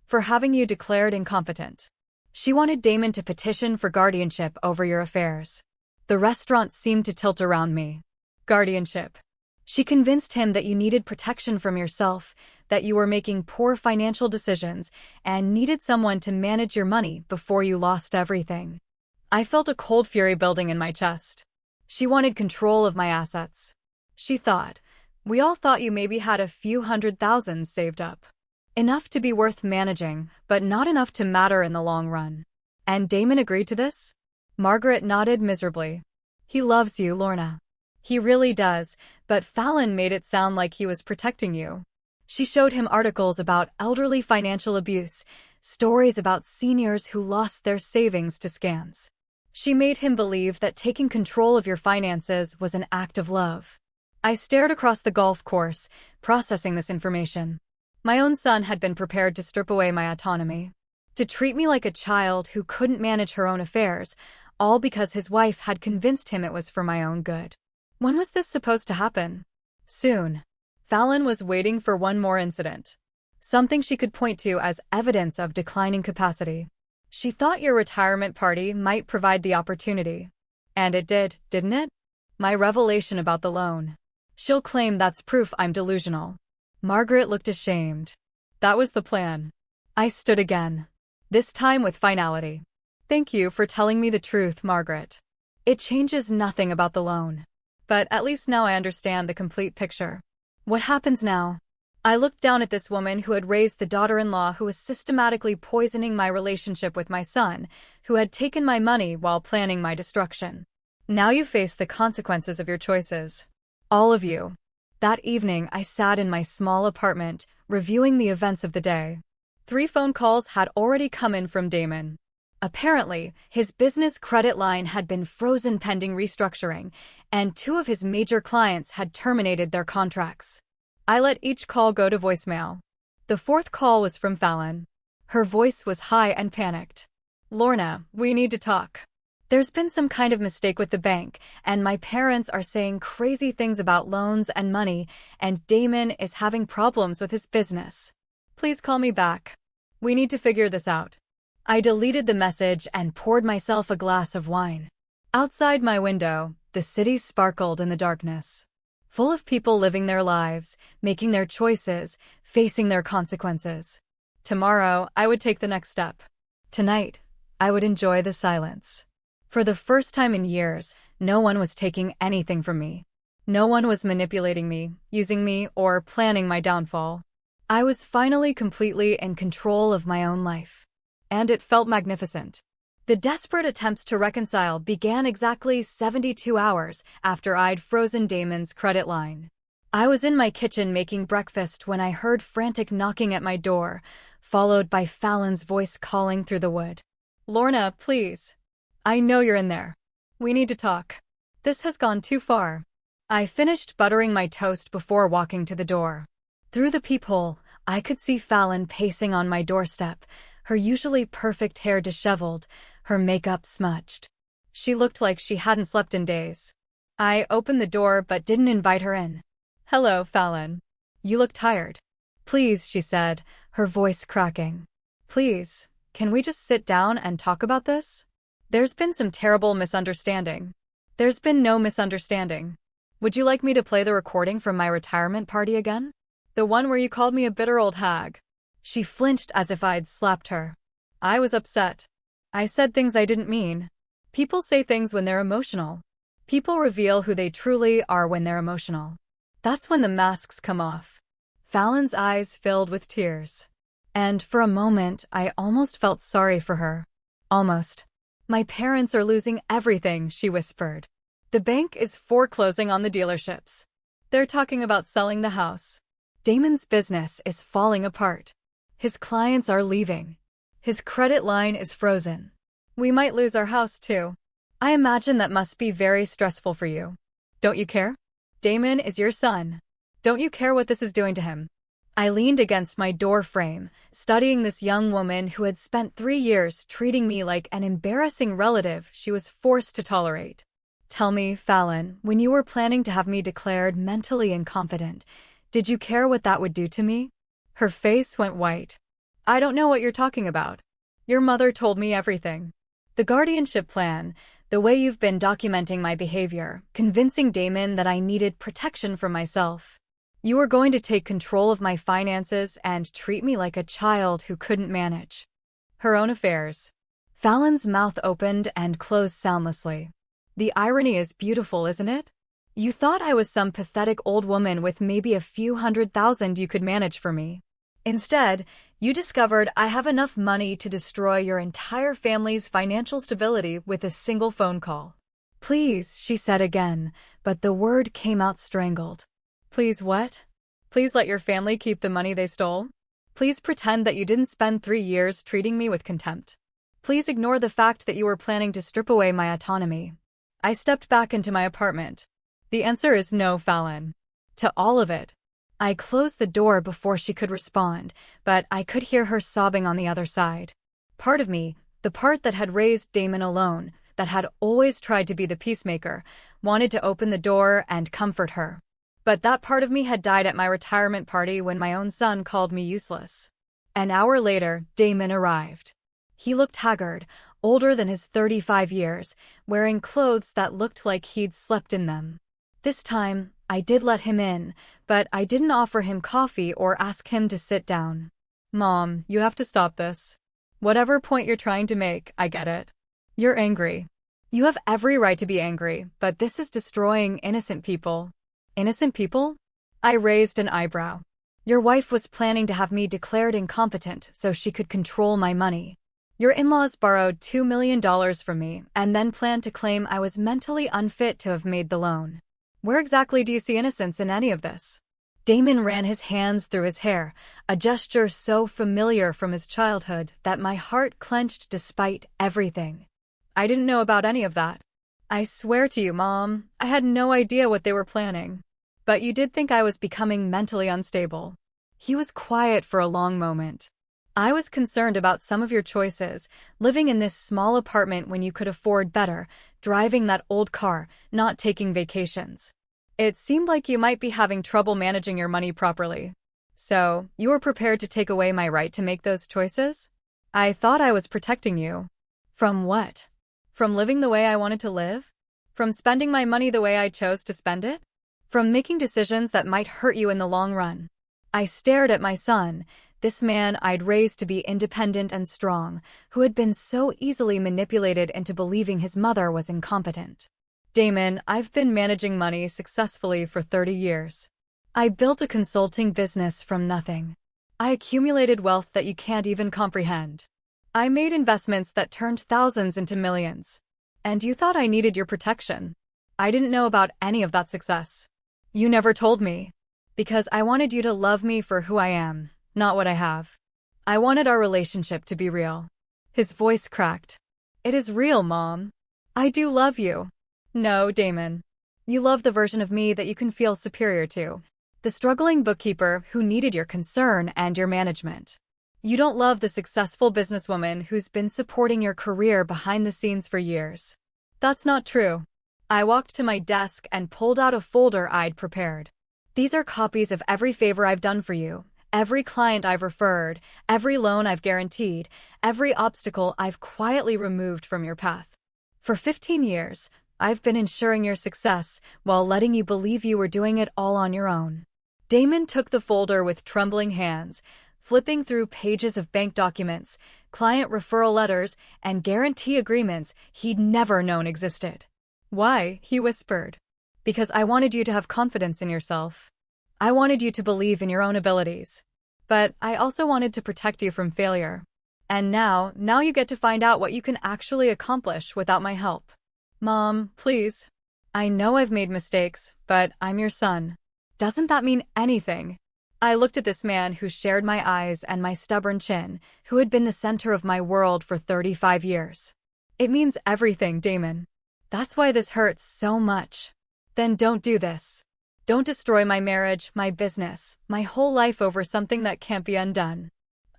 For having you declared incompetent. She wanted Damon to petition for guardianship over your affairs. The restaurant seemed to tilt around me. Guardianship. She convinced him that you needed protection from yourself, that you were making poor financial decisions, and needed someone to manage your money before you lost everything. I felt a cold fury building in my chest. She wanted control of my assets. She thought, we all thought you maybe had a few $100,000 saved up. Enough to be worth managing, but not enough to matter in the long run. And Damon agreed to this? Margaret nodded miserably. He loves you, Lorna. He really does, but Fallon made it sound like he was protecting you. She showed him articles about elderly financial abuse, stories about seniors who lost their savings to scams. She made him believe that taking control of your finances was an act of love. I stared across the golf course, processing this information. My own son had been prepared to strip away my autonomy, to treat me like a child who couldn't manage her own affairs, all because his wife had convinced him it was for my own good. When was this supposed to happen? Soon. Fallon was waiting for one more incident. Something she could point to as evidence of declining capacity. She thought your retirement party might provide the opportunity. And it did, didn't it? My revelation about the loan. She'll claim that's proof I'm delusional. Margaret looked ashamed. That was the plan. I stood again. This time with finality. Thank you for telling me the truth, Margaret. It changes nothing about the loan. But at least now I understand the complete picture. What happens now? I looked down at this woman who had raised the daughter-in-law who was systematically poisoning my relationship with my son, who had taken my money while planning my destruction. Now you face the consequences of your choices. All of you. That evening, I sat in my small apartment, reviewing the events of the day. 3 phone calls had already come in from Damon. Apparently, his business credit line had been frozen pending restructuring, and 2 of his major clients had terminated their contracts. I let each call go to voicemail. The 4th call was from Fallon. Her voice was high and panicked. Lorna, we need to talk. There's been some kind of mistake with the bank, and my parents are saying crazy things about loans and money, and Damon is having problems with his business. Please call me back. We need to figure this out. I deleted the message and poured myself a glass of wine. Outside my window, the city sparkled in the darkness. Full of people living their lives, making their choices, facing their consequences. Tomorrow, I would take the next step. Tonight, I would enjoy the silence. For the first time in years, no one was taking anything from me. No one was manipulating me, using me, or planning my downfall. I was finally completely in control of my own life. And it felt magnificent. The desperate attempts to reconcile began exactly 72 hours after I'd frozen Damon's credit line. I was in my kitchen making breakfast when I heard frantic knocking at my door, followed by Fallon's voice calling through the wood. Lorna, please. I know you're in there. We need to talk. This has gone too far. I finished buttering my toast before walking to the door. Through the peephole, I could see Fallon pacing on my doorstep, her usually perfect hair disheveled, her makeup smudged. She looked like she hadn't slept in days. I opened the door but didn't invite her in. Hello, Fallon. You look tired. Please, she said, her voice cracking. Please, can we just sit down and talk about this? There's been some terrible misunderstanding. There's been no misunderstanding. Would you like me to play the recording from my retirement party again? The one where you called me a bitter old hag. She flinched as if I'd slapped her. I was upset. I said things I didn't mean. People say things when they're emotional. People reveal who they truly are when they're emotional. That's when the masks come off. Fallon's eyes filled with tears. And for a moment, I almost felt sorry for her. Almost. My parents are losing everything, she whispered. The bank is foreclosing on the dealerships. They're talking about selling the house. Damon's business is falling apart. His clients are leaving. His credit line is frozen. We might lose our house too. I imagine that must be very stressful for you. Don't you care? Damon is your son. Don't you care what this is doing to him? I leaned against my door frame, studying this young woman who had spent 3 years treating me like an embarrassing relative she was forced to tolerate. Tell me, Fallon, when you were planning to have me declared mentally incompetent, did you care what that would do to me? Her face went white. I don't know what you're talking about. Your mother told me everything. The guardianship plan, the way you've been documenting my behavior, convincing Damon that I needed protection from myself. You were going to take control of my finances and treat me like a child who couldn't manage her own affairs. Fallon's mouth opened and closed soundlessly. The irony is beautiful, isn't it? You thought I was some pathetic old woman with maybe a few $100,000 you could manage for me. Instead, you discovered I have enough money to destroy your entire family's financial stability with a single phone call. Please, she said again, but the word came out strangled. Please what? Please let your family keep the money they stole? Please pretend that you didn't spend 3 years treating me with contempt. Please ignore the fact that you were planning to strip away my autonomy. I stepped back into my apartment. The answer is no, Fallon. To all of it. I closed the door before she could respond, but I could hear her sobbing on the other side. Part of me, the part that had raised Damon alone, that had always tried to be the peacemaker, wanted to open the door and comfort her. But that part of me had died at my retirement party when my own son called me useless. An hour later, Damon arrived. He looked haggard, older than his 35 years, wearing clothes that looked like he'd slept in them. This time, I did let him in, but I didn't offer him coffee or ask him to sit down. Mom, you have to stop this. Whatever point you're trying to make, I get it. You're angry. You have every right to be angry, but this is destroying innocent people. Innocent people? I raised an eyebrow. Your wife was planning to have me declared incompetent so she could control my money. Your in-laws borrowed $2 million from me and then planned to claim I was mentally unfit to have made the loan. Where exactly do you see innocence in any of this? Damon ran his hands through his hair, a gesture so familiar from his childhood that my heart clenched despite everything. I didn't know about any of that. I swear to you, Mom, I had no idea what they were planning. But you did think I was becoming mentally unstable. He was quiet for a long moment. I was concerned about some of your choices, living in this small apartment when you could afford better, driving that old car, not taking vacations. It seemed like you might be having trouble managing your money properly. So, you were prepared to take away my right to make those choices? I thought I was protecting you. From what? From living the way I wanted to live? From spending my money the way I chose to spend it? From making decisions that might hurt you in the long run? I stared at my son, this man I'd raised to be independent and strong, who had been so easily manipulated into believing his mother was incompetent. Damon, I've been managing money successfully for 30 years. I built a consulting business from nothing. I accumulated wealth that you can't even comprehend. I made investments that turned thousands into millions. And you thought I needed your protection. I didn't know about any of that success. You never told me. Because I wanted you to love me for who I am, not what I have. I wanted our relationship to be real. His voice cracked. It is real, Mom. I do love you. No, Damon. You love the version of me that you can feel superior to. The struggling bookkeeper who needed your concern and your management. You don't love the successful businesswoman who's been supporting your career behind the scenes for years. That's not true. I walked to my desk and pulled out a folder I'd prepared. These are copies of every favor I've done for you, every client I've referred, every loan I've guaranteed, every obstacle I've quietly removed from your path. For 15 years, I've been ensuring your success while letting you believe you were doing it all on your own. Damon took the folder with trembling hands, flipping through pages of bank documents, client referral letters, and guarantee agreements he'd never known existed. Why? He whispered. Because I wanted you to have confidence in yourself. I wanted you to believe in your own abilities. But I also wanted to protect you from failure. And now you get to find out what you can actually accomplish without my help. Mom, please. I know I've made mistakes, but I'm your son. Doesn't that mean anything? I looked at this man who shared my eyes and my stubborn chin, who had been the center of my world for 35 years. It means everything, Damon. That's why this hurts so much. Then don't do this. Don't destroy my marriage, my business, my whole life over something that can't be undone.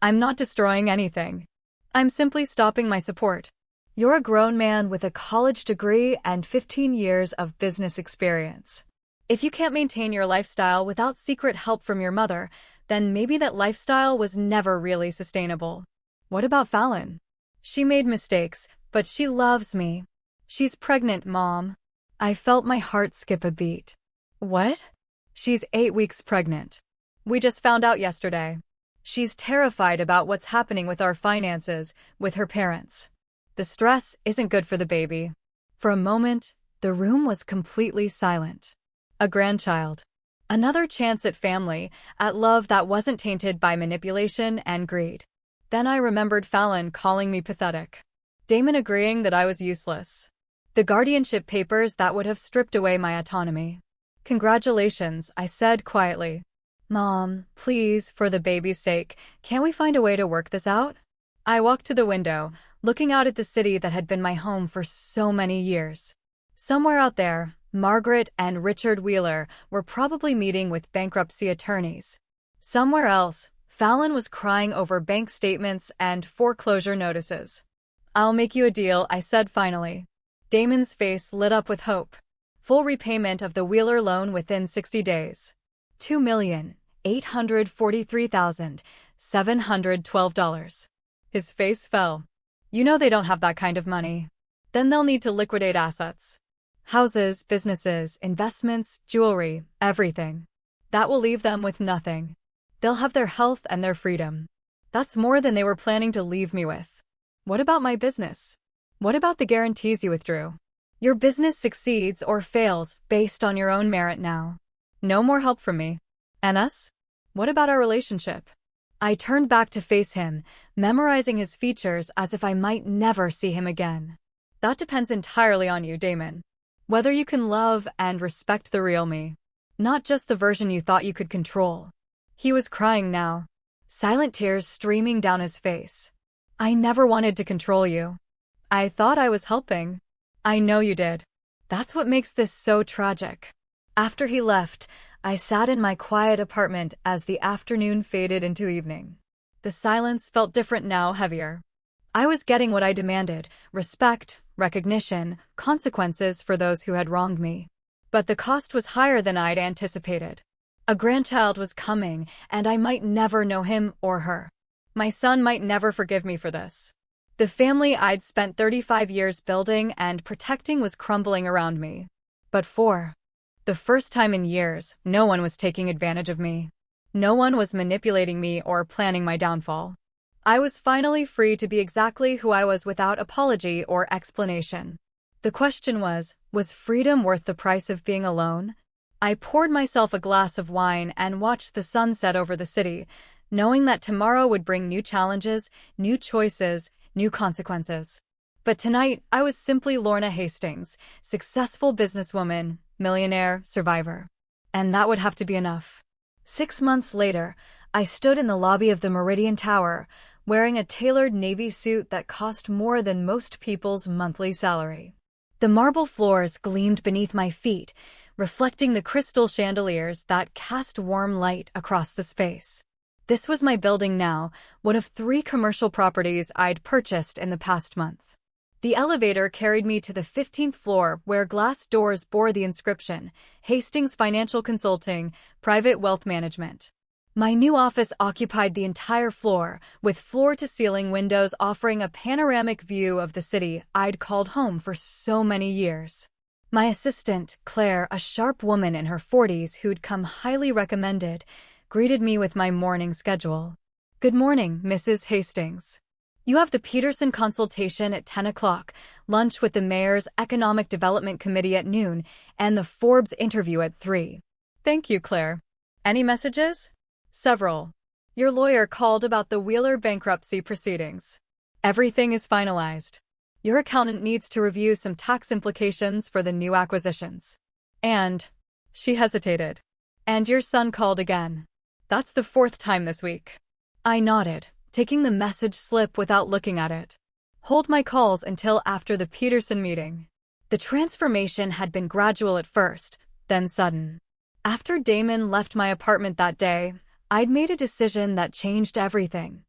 I'm not destroying anything. I'm simply stopping my support. You're a grown man with a college degree and 15 years of business experience. If you can't maintain your lifestyle without secret help from your mother, then maybe that lifestyle was never really sustainable. What about Fallon? She made mistakes, but she loves me. She's pregnant, Mom. I felt my heart skip a beat. What? She's 8 weeks pregnant. We just found out yesterday. She's terrified about what's happening with our finances, with her parents. The stress isn't good for the baby. For a moment, the room was completely silent. A grandchild. Another chance at family, at love that wasn't tainted by manipulation and greed. Then I remembered Fallon calling me pathetic. Damon agreeing that I was useless. The guardianship papers that would have stripped away my autonomy. Congratulations, I said quietly. Mom, please, for the baby's sake, can't we find a way to work this out? I walked to the window, looking out at the city that had been my home for so many years. Somewhere out there, Margaret and Richard Wheeler were probably meeting with bankruptcy attorneys. Somewhere else, Fallon was crying over bank statements and foreclosure notices. I'll make you a deal, I said finally. Damon's face lit up with hope. Full repayment of the Wheeler loan within 60 days. $2,843,712. His face fell. You know they don't have that kind of money. Then they'll need to liquidate assets. Houses, businesses, investments, jewelry, everything. That will leave them with nothing. They'll have their health and their freedom. That's more than they were planning to leave me with. What about my business? What about the guarantees you withdrew? Your business succeeds or fails based on your own merit now. No more help from me. And us? What about our relationship? I turned back to face him, memorizing his features as if I might never see him again. That depends entirely on you, Damon. Whether you can love and respect the real me. Not just the version you thought you could control. He was crying now. Silent tears streaming down his face. I never wanted to control you. I thought I was helping. I know you did. That's what makes this so tragic. After he left, I sat in my quiet apartment as the afternoon faded into evening. The silence felt different now, heavier. I was getting what I demanded, respect, recognition, consequences for those who had wronged me. But the cost was higher than I'd anticipated. A grandchild was coming, and I might never know him or her. My son might never forgive me for this. The family I'd spent 35 years building and protecting was crumbling around me. But for the first time in years, no one was taking advantage of me. No one was manipulating me or planning my downfall. I was finally free to be exactly who I was without apology or explanation. The question was freedom worth the price of being alone? I poured myself a glass of wine and watched the sun set over the city, knowing that tomorrow would bring new challenges, new choices, new consequences. But tonight, I was simply Lorna Hastings, successful businesswoman, millionaire, survivor. And that would have to be enough. 6 months later, I stood in the lobby of the Meridian Tower, wearing a tailored navy suit that cost more than most people's monthly salary. The marble floors gleamed beneath my feet, reflecting the crystal chandeliers that cast warm light across the space. This was my building now, one of 3 commercial properties I'd purchased in the past month. The elevator carried me to the 15th floor where glass doors bore the inscription, Hastings Financial Consulting, Private Wealth Management. My new office occupied the entire floor, with floor-to-ceiling windows offering a panoramic view of the city I'd called home for so many years. My assistant, Claire, a sharp woman in her 40s who'd come highly recommended, greeted me with my morning schedule. Good morning, Mrs. Hastings. You have the Peterson consultation at 10 o'clock, lunch with the Mayor's Economic Development Committee at noon, and the Forbes interview at 3. Thank you, Claire. Any messages? Several. Your lawyer called about the Wheeler bankruptcy proceedings. Everything is finalized. Your accountant needs to review some tax implications for the new acquisitions. And, she hesitated. And your son called again. That's the fourth time this week. I nodded, taking the message slip without looking at it. Hold my calls until after the Peterson meeting. The transformation had been gradual at first, then sudden. After Damon left my apartment that day, I'd made a decision that changed everything.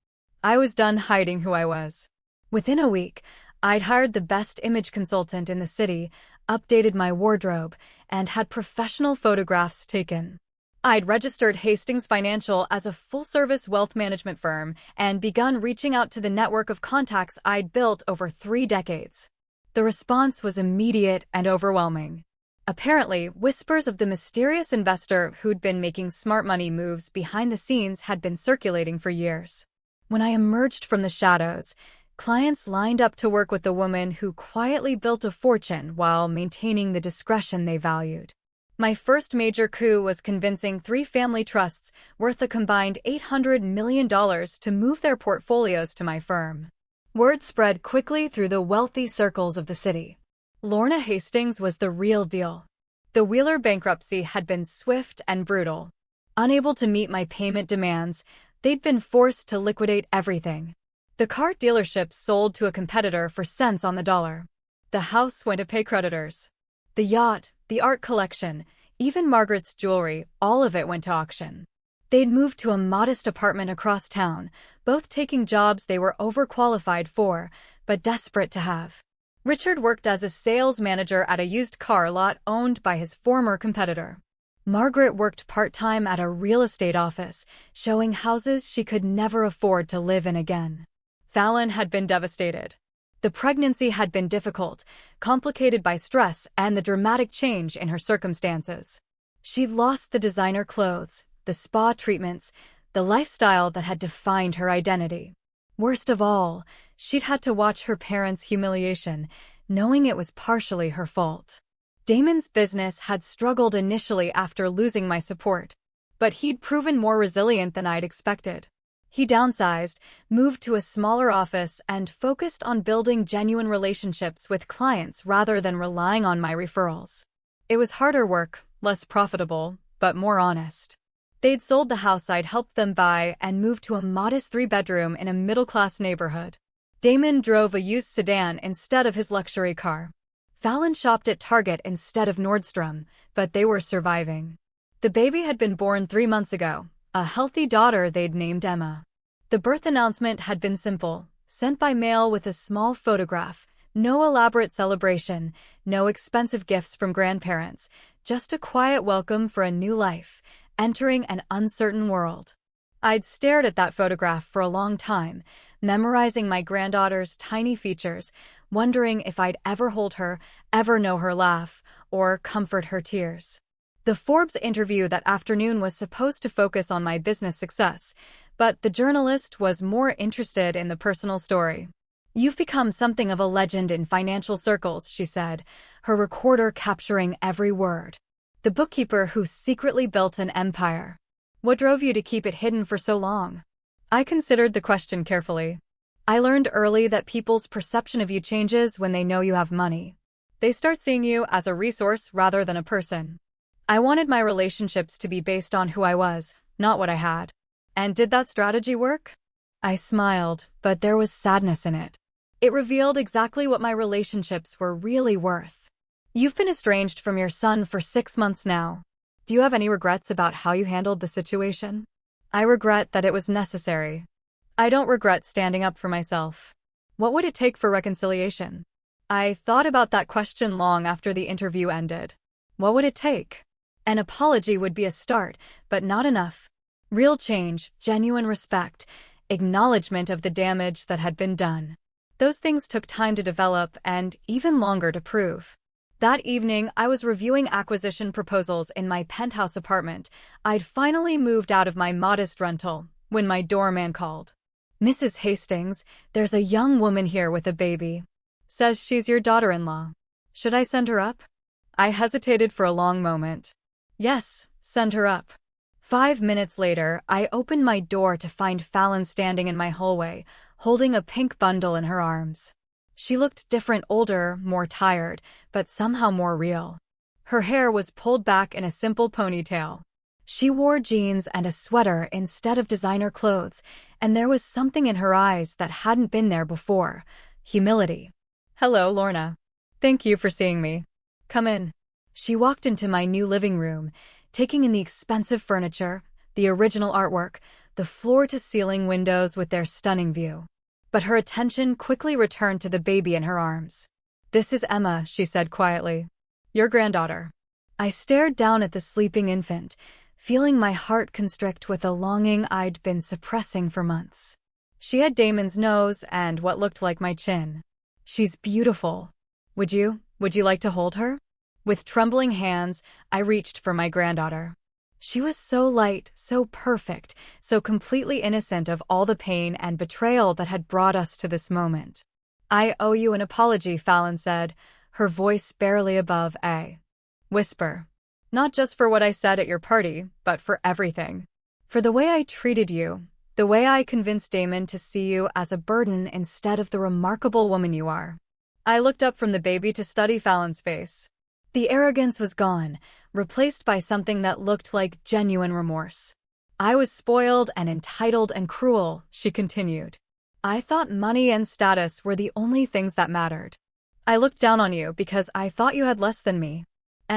I was done hiding who I was. Within a week, I'd hired the best image consultant in the city, updated my wardrobe, and had professional photographs taken. I'd registered Hastings Financial as a full-service wealth management firm and begun reaching out to the network of contacts I'd built over 3 decades. The response was immediate and overwhelming. Apparently, whispers of the mysterious investor who'd been making smart money moves behind the scenes had been circulating for years. When I emerged from the shadows, clients lined up to work with the woman who quietly built a fortune while maintaining the discretion they valued. My first major coup was convincing 3 family trusts worth a combined $800 million to move their portfolios to my firm. Word spread quickly through the wealthy circles of the city. Lorna Hastings was the real deal. The Wheeler bankruptcy had been swift and brutal. Unable to meet my payment demands, they'd been forced to liquidate everything. The car dealerships sold to a competitor for cents on the dollar. The house went to pay creditors. The yacht, the art collection, even Margaret's jewelry, all of it went to auction. They'd moved to a modest apartment across town, both taking jobs they were overqualified for, but desperate to have. Richard worked as a sales manager at a used car lot owned by his former competitor. Margaret worked part-time at a real estate office, showing houses she could never afford to live in again. Fallon had been devastated. The pregnancy had been difficult, complicated by stress and the dramatic change in her circumstances. She'd lost the designer clothes, the spa treatments, the lifestyle that had defined her identity. Worst of all, she'd had to watch her parents' humiliation, knowing it was partially her fault. Damon's business had struggled initially after losing my support, but he'd proven more resilient than I'd expected. He downsized, moved to a smaller office, and focused on building genuine relationships with clients rather than relying on my referrals. It was harder work, less profitable, but more honest. They'd sold the house I'd helped them buy and moved to a modest 3-bedroom in a middle-class neighborhood. Damon drove a used sedan instead of his luxury car. Fallon shopped at Target instead of Nordstrom, but they were surviving. The baby had been born 3 months ago, a healthy daughter they'd named Emma. The birth announcement had been simple, sent by mail with a small photograph, no elaborate celebration, no expensive gifts from grandparents, just a quiet welcome for a new life, entering an uncertain world. I'd stared at that photograph for a long time, memorizing my granddaughter's tiny features, wondering if I'd ever hold her, ever know her laugh, or comfort her tears. The Forbes interview that afternoon was supposed to focus on my business success, but the journalist was more interested in the personal story. "You've become something of a legend in financial circles," she said, her recorder capturing every word. "The bookkeeper who secretly built an empire. What drove you to keep it hidden for so long?" I considered the question carefully. I learned early that people's perception of you changes when they know you have money. They start seeing you as a resource rather than a person. I wanted my relationships to be based on who I was, not what I had. And did that strategy work? I smiled, but there was sadness in it. It revealed exactly what my relationships were really worth. "You've been estranged from your son for 6 months now. Do you have any regrets about how you handled the situation?" "I regret that it was necessary. I don't regret standing up for myself." "What would it take for reconciliation?" I thought about that question long after the interview ended. What would it take? An apology would be a start, but not enough. Real change, genuine respect, acknowledgement of the damage that had been done. Those things took time to develop and even longer to prove. That evening, I was reviewing acquisition proposals in my penthouse apartment. I'd finally moved out of my modest rental when my doorman called. "Mrs. Hastings, there's a young woman here with a baby. Says she's your daughter-in-law. Should I send her up?" I hesitated for a long moment. "Yes, send her up." 5 minutes later, I opened my door to find Fallon standing in my hallway, holding a pink bundle in her arms. She looked different, older, more tired, but somehow more real. Her hair was pulled back in a simple ponytail. She wore jeans and a sweater instead of designer clothes, and there was something in her eyes that hadn't been there before: humility. "Hello, Lorna. Thank you for seeing me. Come in." She walked into my new living room, taking in the expensive furniture, the original artwork, the floor-to-ceiling windows with their stunning view. But her attention quickly returned to the baby in her arms. "This is Emma," she said quietly. "Your granddaughter." I stared down at the sleeping infant, feeling my heart constrict with a longing I'd been suppressing for months. She had Damon's nose and what looked like my chin. "She's beautiful. Would you like to hold her?" With trembling hands, I reached for my granddaughter. She was so light, so perfect, so completely innocent of all the pain and betrayal that had brought us to this moment. "I owe you an apology," Fallon said, her voice barely above a whisper. "Not just for what I said at your party, but for everything. For the way I treated you, the way I convinced Damon to see you as a burden instead of the remarkable woman you are." I looked up from the baby to study Fallon's face. The arrogance was gone, replaced by something that looked like genuine remorse. "I was spoiled and entitled and cruel," she continued. "I thought money and status were the only things that mattered. I looked down on you because I thought you had less than me.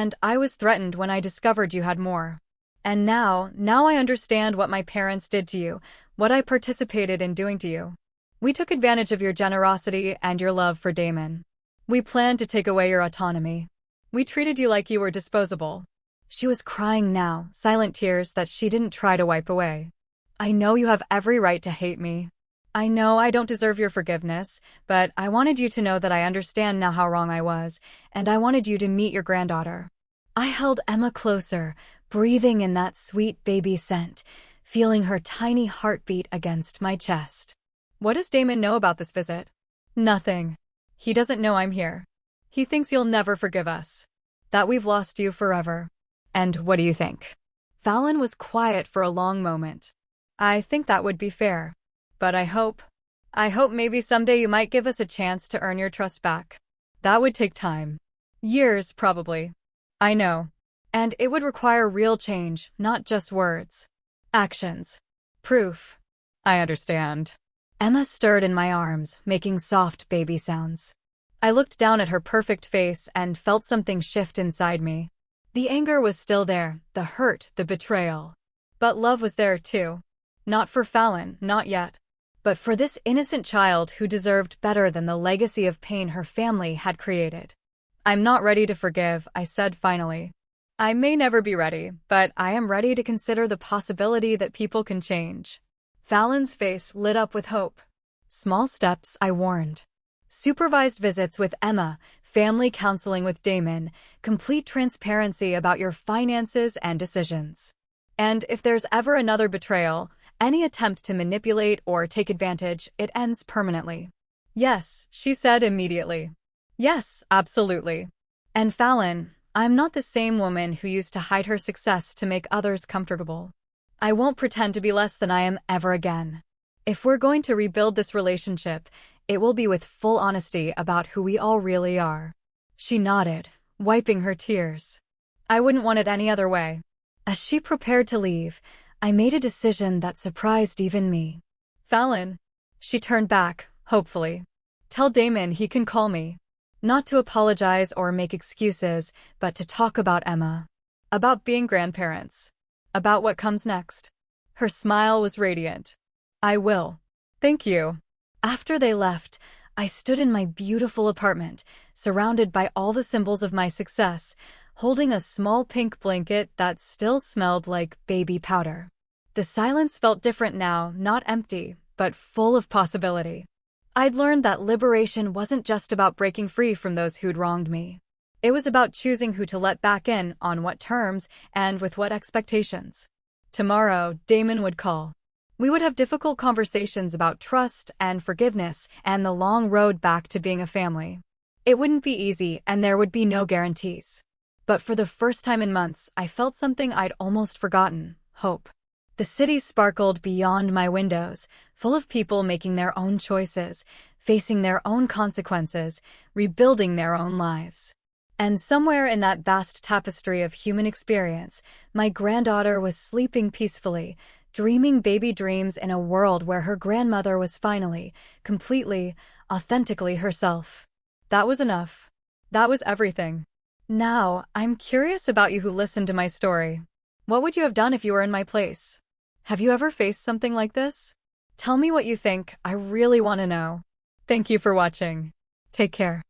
And I was threatened when I discovered you had more. And now I understand what my parents did to you, what I participated in doing to you. We took advantage of your generosity and your love for Damon. We planned to take away your autonomy. We treated you like you were disposable." She was crying now, silent tears that she didn't try to wipe away. "I know you have every right to hate me. I know I don't deserve your forgiveness, but I wanted you to know that I understand now how wrong I was, and I wanted you to meet your granddaughter." I held Emma closer, breathing in that sweet baby scent, feeling her tiny heartbeat against my chest. "What does Damon know about this visit?" "Nothing. He doesn't know I'm here. He thinks you'll never forgive us. That we've lost you forever. And what do you think?" Fallon was quiet for a long moment. "I think that would be fair. But I hope maybe someday you might give us a chance to earn your trust back. That would take time. Years, probably." "I know. And it would require real change, not just words. Actions. Proof." "I understand." Emma stirred in my arms, making soft baby sounds. I looked down at her perfect face and felt something shift inside me. The anger was still there, the hurt, the betrayal. But love was there too. Not for Fallon, not yet. But for this innocent child who deserved better than the legacy of pain her family had created. "I'm not ready to forgive," I said finally. "I may never be ready, but I am ready to consider the possibility that people can change." Fallon's face lit up with hope. "Small steps," I warned. "Supervised visits with Emma, family counseling with Damon, complete transparency about your finances and decisions. And if there's ever another betrayal, any attempt to manipulate or take advantage, it ends permanently." "Yes," she said immediately. "Yes, absolutely. And Fallon, I'm not the same woman who used to hide her success to make others comfortable. I won't pretend to be less than I am ever again. If we're going to rebuild this relationship, it will be with full honesty about who we all really are." She nodded, wiping her tears. "I wouldn't want it any other way." As she prepared to leave, I made a decision that surprised even me. "Fallon." She turned back, hopefully. "Tell Damon he can call me. Not to apologize or make excuses, but to talk about Emma. About being grandparents. About what comes next." Her smile was radiant. "I will. Thank you." After they left, I stood in my beautiful apartment, surrounded by all the symbols of my success, holding a small pink blanket that still smelled like baby powder. The silence felt different now, not empty, but full of possibility. I'd learned that liberation wasn't just about breaking free from those who'd wronged me. It was about choosing who to let back in, on what terms, and with what expectations. Tomorrow, Damon would call. We would have difficult conversations about trust and forgiveness and the long road back to being a family. It wouldn't be easy, and there would be no guarantees. But for the first time in months, I felt something I'd almost forgotten: hope. The city sparkled beyond my windows, full of people making their own choices, facing their own consequences, rebuilding their own lives. And somewhere in that vast tapestry of human experience, my granddaughter was sleeping peacefully, dreaming baby dreams in a world where her grandmother was finally, completely, authentically herself. That was enough. That was everything. Now, I'm curious about you who listened to my story. What would you have done if you were in my place? Have you ever faced something like this? Tell me what you think. I really want to know. Thank you for watching. Take care.